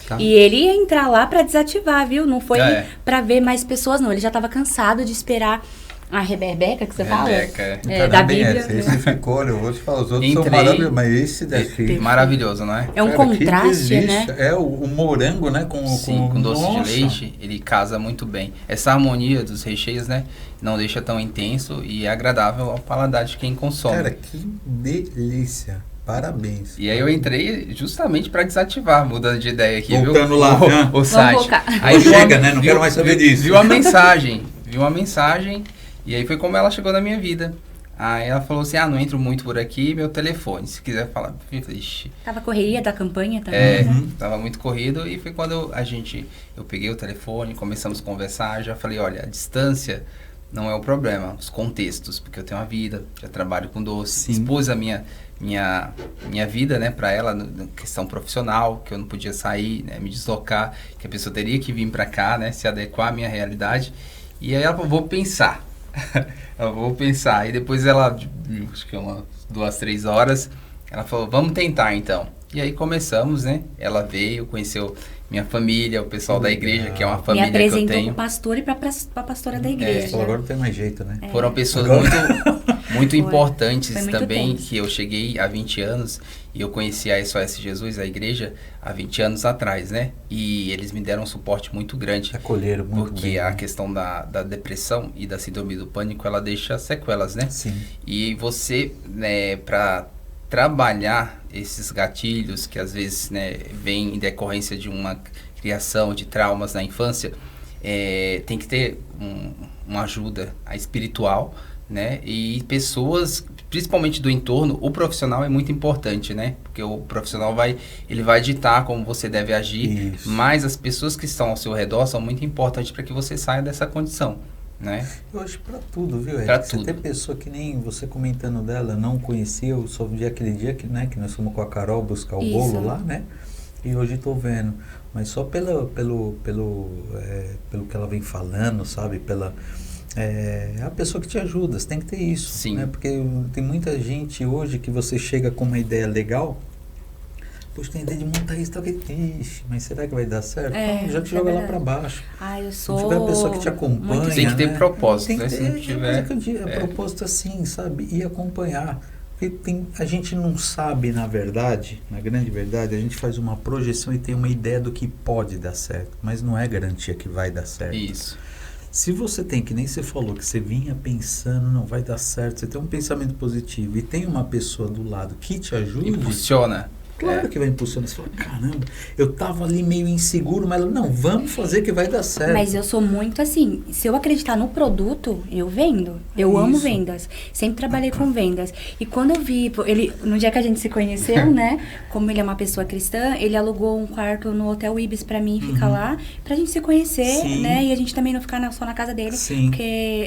Tá? E ele ia entrar lá pra desativar, viu? Não foi pra ver mais pessoas, não. Ele já tava cansado de esperar a Rebeca, que você fala? Da Bíblia. Esse ficou, eu vou te falar, os outros são maravilhosos, mas esse daqui... Maravilhoso, não é? É um contraste, né? É o morango, né? Com doce de leite, ele casa muito bem. Essa harmonia dos recheios, né? Não deixa tão intenso e é agradável ao paladar de quem consome. Cara, que delícia. Parabéns. E aí eu entrei justamente para desativar, mudando de ideia aqui, voltando lá, o site. Aí chega, né? Não quero mais saber disso. Viu uma mensagem, e aí foi como ela chegou na minha vida. Aí ela falou assim, não entro muito por aqui, meu telefone, se quiser falar. Ixi. Tava correria da campanha também, né? Tava muito corrido, e foi quando eu peguei o telefone, começamos a conversar, já falei, olha, a distância não é o problema, os contextos, porque eu tenho uma vida, já trabalho com doce, expus a minha vida, né, para ela, na questão profissional, que eu não podia sair, né, me deslocar, que a pessoa teria que vir para cá, né, se adequar à minha realidade. E aí ela falou, vou pensar. E depois ela, acho que 2, 3 horas, ela falou, vamos tentar então. E aí começamos, né, ela veio, conheceu minha família, o pessoal da igreja, que é uma família que eu tenho. Me apresentou pro pastor e pra pastora da igreja. Agora não tem mais jeito, né? Foram pessoas muito importantes Foi muito também, tenso. que eu cheguei há 20 anos e eu conheci a SOS Jesus, a igreja, há 20 anos atrás, né? E eles me deram um suporte muito grande. Acolheram muito Porque bem, a né? questão da depressão e da síndrome do pânico, ela deixa sequelas, né? Sim. E você, né, para trabalhar esses gatilhos que às vezes, né, vêm em decorrência de uma criação de traumas na infância, tem que ter uma ajuda espiritual, né? E pessoas, principalmente do entorno, o profissional é muito importante, né? Porque o profissional ele vai ditar como você deve agir, Isso. mas as pessoas que estão ao seu redor são muito importantes para que você saia dessa condição, né? Eu acho pra tudo, viu, Eric? Pra Você tudo. tem pessoa que nem você comentando dela, não conhecia, eu só vi aquele dia que, né, que nós fomos com a Carol buscar o Isso. bolo lá, né? E hoje tô vendo. Mas só pelo que ela vem falando, sabe? A pessoa que te ajuda, você tem que ter isso. Sim. Né? Porque tem muita gente hoje que você chega com uma ideia legal, poxa, tem ideia de montar isso, tá? Ixi, mas será que vai dar certo? Não, já te isso é joga lá verdade. pra baixo. Eu Se sou... tiver uma pessoa que te acompanha, muito Tem que ter né? propósito, Tem que né? ter, Se não tiver, propósito assim, sabe? E acompanhar. Porque a gente não sabe, na verdade, na grande verdade, a gente faz uma projeção e tem uma ideia do que pode dar certo, mas não é garantia que vai dar certo. isso. Se você tem, que nem você falou, que você vinha pensando, não vai dar certo, você tem um pensamento positivo e tem uma pessoa do lado que te ajude, Impulsiona. claro que vai impulsionar. Você fala, caramba, eu tava ali meio inseguro, mas ela, não, vamos fazer que vai dar certo. Mas eu sou muito assim, se eu acreditar no produto, eu vendo. Eu amo Isso. vendas. Sempre trabalhei com vendas. E quando eu vi, no dia que a gente se conheceu, né, como ele é uma pessoa cristã, ele alugou um quarto no Hotel Ibis pra mim ficar lá, pra gente se conhecer, Sim. né, e a gente também não ficar só na casa dele, Sim. porque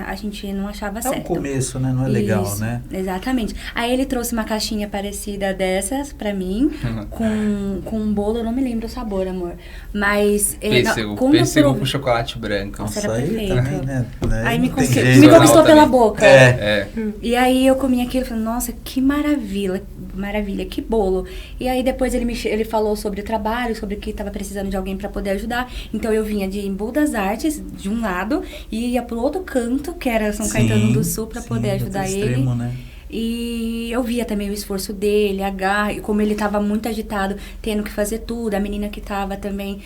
a gente não achava É certo. o começo, né? Não é legal, Isso, né? Exatamente. Aí ele trouxe uma caixinha parecida dessas pra mim, com um bolo, eu não me lembro o sabor, amor. Mas Pêssego quando eu com provei- chocolate branco. Nossa, era aí perfeito. também, né? Aí Não tem jeito. me conquistou também. pela boca. É. E aí eu comi aquilo e falei, nossa, que maravilha, que bolo. E aí depois ele falou sobre o trabalho, sobre que estava precisando de alguém para poder ajudar. Então eu vinha de Embu das Artes, de um lado, e ia pro outro canto, que era São Caetano do Sul, para poder ajudar outro ele. extremo, né? E eu via também o esforço dele, a garra, e como ele estava muito agitado, tendo que fazer tudo. A menina que estava também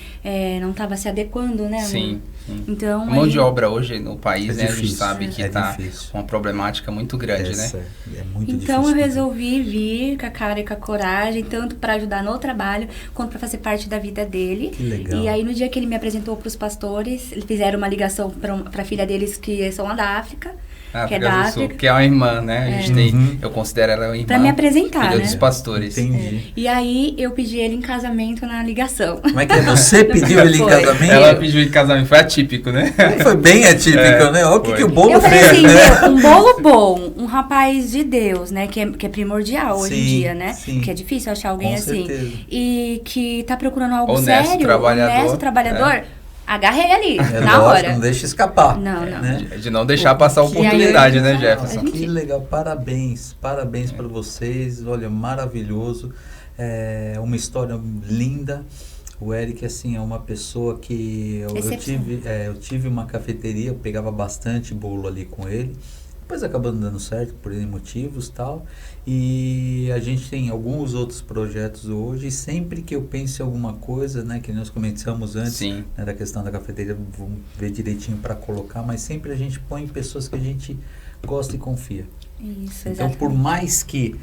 não estava se adequando, né? Sim, sim. Então, A mão aí- de obra hoje no país, É né? A gente difícil, sabe que é tá difícil. uma problemática muito grande, né? É muito Então difícil. eu resolvi vir com a cara e com a coragem, tanto para ajudar no trabalho, quanto para fazer parte da vida dele. Que legal. E aí no dia que ele me apresentou para os pastores, eles fizeram uma ligação para a filha deles que são lá da África, que é da África do Sul, África. que é uma irmã, né? A gente tem, Uhum. eu considero ela uma irmã. Pra me apresentar, filha né? dos pastores. Entendi. E aí eu pedi ele em casamento na ligação. Como é que é? Você pediu ele em Foi. casamento? Ela pediu em casamento, foi atípico, né? Foi bem atípico, né? Olha o que, foi. que o bolo Eu falei fez, assim, né? meu, um bolo bom, um rapaz de Deus, né? Que é primordial hoje em Sim, dia, né? sim. Que é difícil achar alguém Com assim. certeza. E que tá procurando algo Honesto, sério, trabalhador, honesto, trabalhador. Agarrei ali, É na lógico, hora. não deixa escapar. Não. Né? De não deixar passar a Que oportunidade, né, legal, Jefferson? Que legal, parabéns para vocês, olha, maravilhoso, uma história linda. O Eric, assim, é uma pessoa que eu tive uma cafeteria, eu pegava bastante bolo ali com ele, depois acabou não dando certo por N motivos e tal, e a gente tem alguns outros projetos hoje, e sempre que eu penso em alguma coisa, né, que nós começamos antes, Sim. né, da questão da cafeteria, vamos ver direitinho para colocar, mas sempre a gente põe pessoas que a gente gosta e confia. Isso, Então, exatamente. por mais que...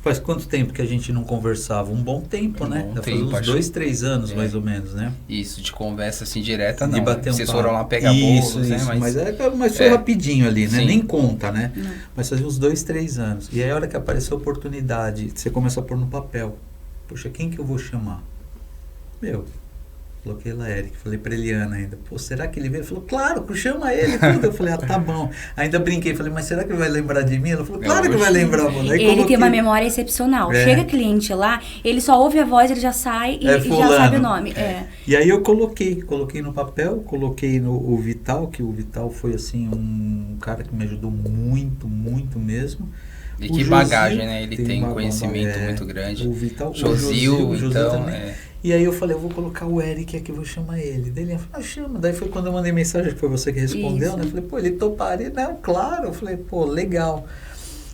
Faz quanto tempo que a gente não conversava? Um bom tempo, né? bom Já faz tempo, uns acho. 2, 3 anos, mais ou menos, né? Isso, de conversa assim direta, De não. bater um Vocês papo. foram lá pegar isso, bolos, né? Mas foi rapidinho ali, né? Sim. Nem conta, né? Não. Mas fazia uns 2, 3 anos. E aí a hora que apareceu a oportunidade, você começa a pôr no papel. Poxa, quem que eu vou chamar? Coloquei lá Eric, falei pra Eliana ainda, pô, será que ele veio? Ele falou, claro, chama ele, tudo. Eu falei, tá bom. Ainda brinquei, falei, mas será que ele vai lembrar de mim? Ela falou, claro que vai lembrar, mano. Aí Ele tem coloquei. uma memória excepcional. É. Chega cliente lá, ele só ouve a voz, ele já sai e já fulano. sabe o nome. E aí eu coloquei no papel, coloquei o Vital, que o Vital foi assim um cara que me ajudou muito, muito mesmo. E O que Josil bagagem, né? Ele tem um uma conhecimento bagagem, muito grande. O Vital, Josil, o Josil então, também. E aí eu falei, eu vou colocar o Eric aqui, vou chamar ele. Daí ele falou, chama. Daí foi quando eu mandei mensagem, que foi você que respondeu, Isso. né? Eu falei, pô, ele toparia? Não, claro. Eu falei, pô, legal.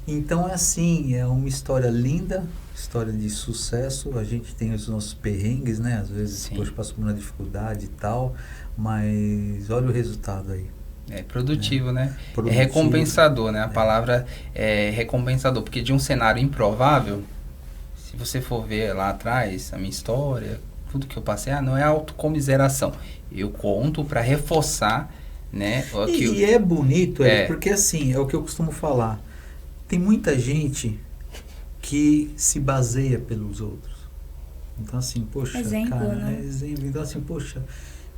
Então é assim, é uma história linda, história de sucesso. A gente tem os nossos perrengues, né? Às vezes, poxa, passa por uma dificuldade e tal, mas olha o resultado aí. É produtivo, né? Produtivo. É recompensador, né? A palavra é recompensador, porque de um cenário improvável, se você for ver lá atrás, a minha história, tudo que eu passei, não é autocomiseração. Eu conto para reforçar, né? E é bonito, porque assim, é o que eu costumo falar. Tem muita gente que se baseia pelos outros. Então assim, poxa, exemplo, cara, né? Exemplo. Então assim, poxa,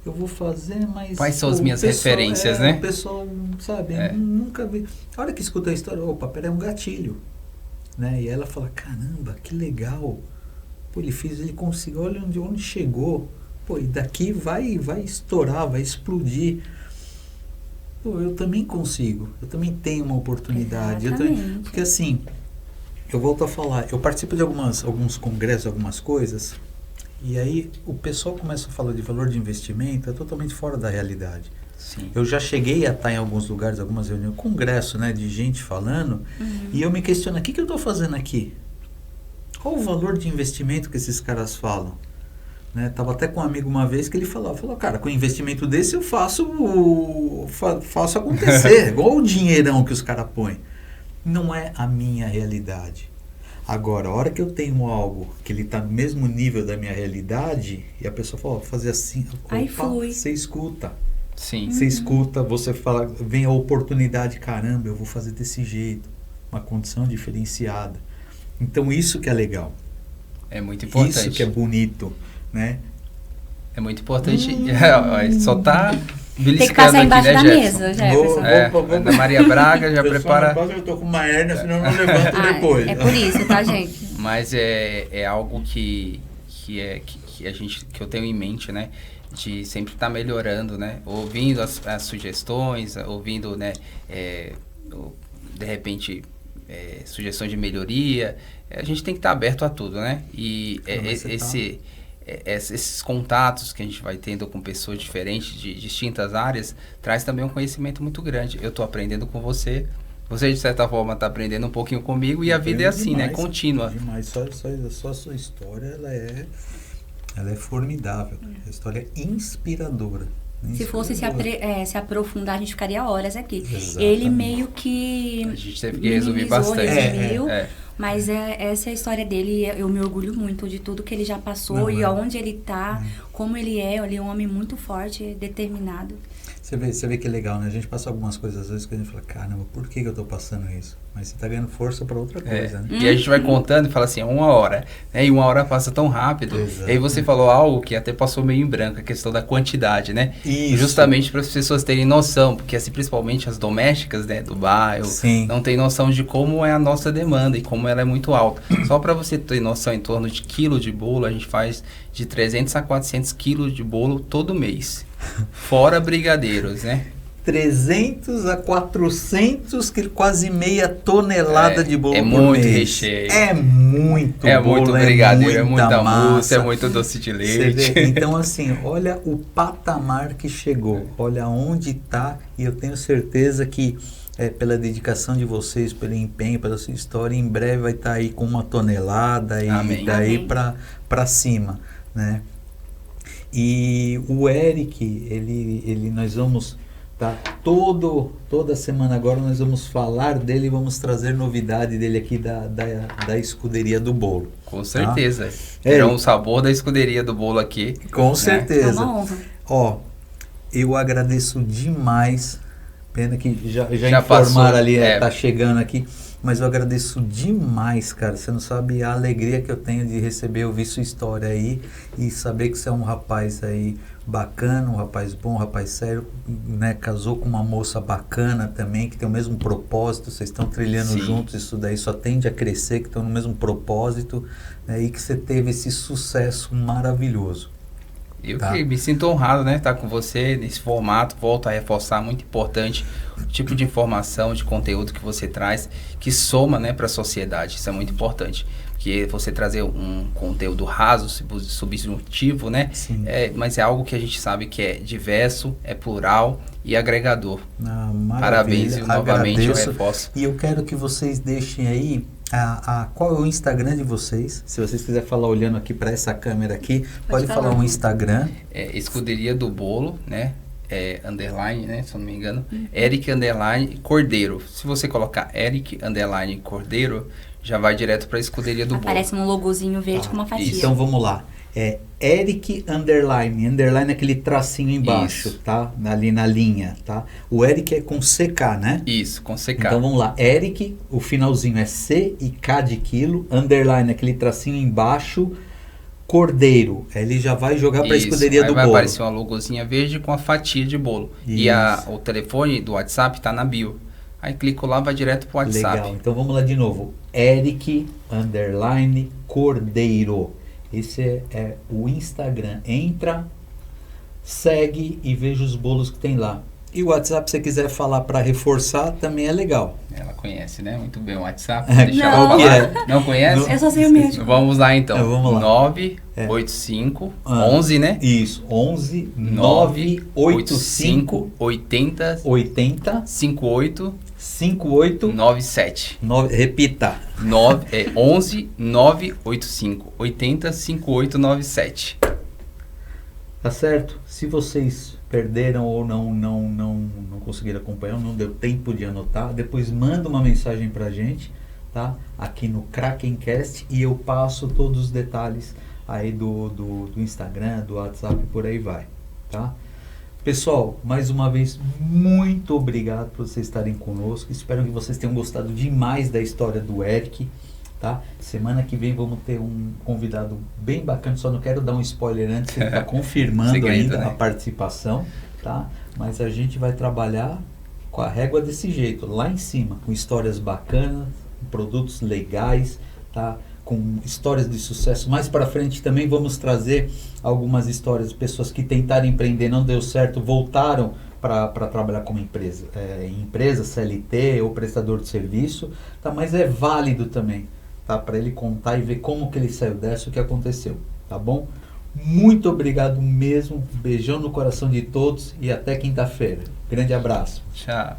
eu vou fazer, mas... Quais são as minhas referências, né? O pessoal, sabe, nunca vê. A hora que escuta a história, opa, peraí, é um gatilho. Né? E ela fala, caramba, que legal. Pô, ele conseguiu, olha onde chegou. Pô, e daqui vai estourar, vai explodir. Pô, eu também consigo. Eu também tenho uma oportunidade. Porque assim, eu volto a falar, eu participo de alguns congressos, algumas coisas, e aí o pessoal começa a falar de valor de investimento, é totalmente fora da realidade. Sim. Eu já cheguei a estar em alguns lugares, algumas reuniões, congresso, né, de gente falando, e eu me questiono, o que eu estou fazendo aqui? Qual o valor de investimento que esses caras falam? Né, tava até com um amigo uma vez que ele falou, cara, com investimento desse eu faço acontecer, igual o dinheirão que os caras põem. Não é a minha realidade. Agora, a hora que eu tenho algo que ele está no mesmo nível da minha realidade, e a pessoa fala, fazer assim, aí flui. Você escuta. Sim. Você escuta, você fala, vem a oportunidade, caramba, eu vou fazer desse jeito, uma condição diferenciada. Então isso que é legal. É muito importante. Isso que é bonito, né? É muito importante. Só tá tem que passar embaixo aqui, né, da Jefferson? mesa, Jefferson. Ana Maria Braga já prepara. Eu tô com uma hérnia, senão eu não levanto depois. É por isso, tá, gente? Mas é algo que eu tenho em mente, né? De sempre estar melhorando, né? Ouvindo as sugestões, ouvindo, né? De repente, sugestões de melhoria. A gente tem que estar aberto a tudo, né? E esses contatos que a gente vai tendo com pessoas diferentes de distintas áreas traz também um conhecimento muito grande. Eu estou aprendendo com você. Você, de certa forma, está aprendendo um pouquinho comigo. E a vida é assim, demais, né? Contínua. Demais. Só a sua história, ela é formidável. A história é inspiradora. Se fosse se aprofundar, a gente ficaria horas aqui. Exatamente. Ele meio que... A gente teve que resumir bastante. Mas essa é a história dele. Eu me orgulho muito de tudo que ele já passou e aonde ele está, como ele é. Ele é um homem muito forte, determinado. Você vê que é legal, né? A gente passa algumas coisas às vezes que a gente fala, caramba, por que eu tô passando isso? Mas você tá ganhando força para outra coisa, né? E a gente vai contando e fala assim, 1 hora, né? E 1 hora passa tão rápido. Exato. E aí você falou algo que até passou meio em branco, a questão da quantidade, né? Isso. Justamente para as pessoas terem noção, porque assim, principalmente as domésticas, né, do bairro, não tem noção de como é a nossa demanda e como ela é muito alta. Só para você ter noção, em torno de quilo de bolo, a gente faz de 300 a 400 quilos de bolo todo mês. Fora brigadeiros, né? 300 a 400, quase meia tonelada de bolo por muito mês. Recheio. É muito bolo, muito brigadeiro, é muita massa, mousse, é muito doce de leite. Então, assim, olha o patamar que chegou, olha onde está, e eu tenho certeza que pela dedicação de vocês, pelo empenho, pela sua história, em breve vai estar aí com 1 tonelada e daí para cima, né? E o Eric, nós vamos toda semana agora nós vamos falar dele e vamos trazer novidade dele aqui da escuderia do bolo. Com certeza. Terá um sabor da escuderia do bolo aqui. Com certeza. É uma honra. Ó, eu agradeço demais. Pena que já informaram passou, ali, tá chegando aqui. Mas eu agradeço demais, cara. Você não sabe a alegria que eu tenho de receber, ouvir sua história aí e saber que você é um rapaz aí bacana, um rapaz bom, um rapaz sério, né? Casou com uma moça bacana também, que tem o mesmo propósito, vocês estão trilhando juntos, isso daí só tende a crescer, que estão no mesmo propósito, né? E que você teve esse sucesso maravilhoso. Eu que me sinto honrado, né, estar com você nesse formato. Volto a reforçar, muito importante o tipo de informação, de conteúdo que você traz, que soma, né, para a sociedade. Isso é muito importante. porque você trazer um conteúdo raso, subjuntivo, né? Sim. Mas é algo que a gente sabe que é diverso, é plural e agregador. Parabéns, e novamente eu reforço. E eu quero que vocês deixem aí qual é o Instagram de vocês. Se vocês quiserem falar olhando aqui para essa câmera aqui, pode falar um Instagram. Escuderia do Bolo, né? Underline, né? Se eu não me engano. Eric Underline Cordeiro. Se você colocar Eric Underline Cordeiro, já vai direto para a Escuderia do Bolo. Aparece um logozinho verde com uma fatia. Então vamos lá. Eric Underline. Underline é aquele tracinho embaixo, isso, tá? Ali na linha, tá? O Eric é com CK, né? Isso, com CK. Então vamos lá. Eric, o finalzinho é C e K de quilo. Underline, aquele tracinho embaixo. Cordeiro. Ele já vai jogar para a Escuderia do Bolo. Vai aparecer uma logozinha verde com a fatia de bolo. Isso. E o telefone do WhatsApp tá na bio. Aí clico lá, vai direto pro WhatsApp. Legal. Então vamos lá de novo. Eric Underline Cordeiro. Esse é o Instagram. Entra, segue e veja os bolos que tem lá. E o WhatsApp, se você quiser falar para reforçar, também é legal. Ela conhece, né? Muito bem o WhatsApp. Deixa ela falar. Não conhece? Eu só sei o mesmo. Vamos lá então. Vamos lá. 985 11, né? Isso, 11 985 80 58 97. Repita. 11 985 80 5897. Tá certo? Se vocês perderam ou não conseguiram acompanhar, não deu tempo de anotar, depois manda uma mensagem pra gente, tá? Aqui no Krakencast, e eu passo todos os detalhes aí do Instagram, do WhatsApp, por aí vai, tá? Pessoal, mais uma vez, muito obrigado por vocês estarem conosco. Espero que vocês tenham gostado demais da história do Eric, tá? Semana que vem vamos ter um convidado bem bacana, só não quero dar um spoiler antes, ele está confirmando segredo, ainda, né, a participação, tá? Mas a gente vai trabalhar com a régua desse jeito, lá em cima, com histórias bacanas, produtos legais, tá? Com histórias de sucesso. Mais para frente também vamos trazer algumas histórias de pessoas que tentaram empreender, não deu certo, voltaram para trabalhar como empresa, CLT ou prestador de serviço, tá? Mas é válido também, tá? Para ele contar e ver como que ele saiu dessa, o que aconteceu, tá bom? Muito obrigado mesmo, beijão no coração de todos e até quinta-feira. Grande abraço. Tchau.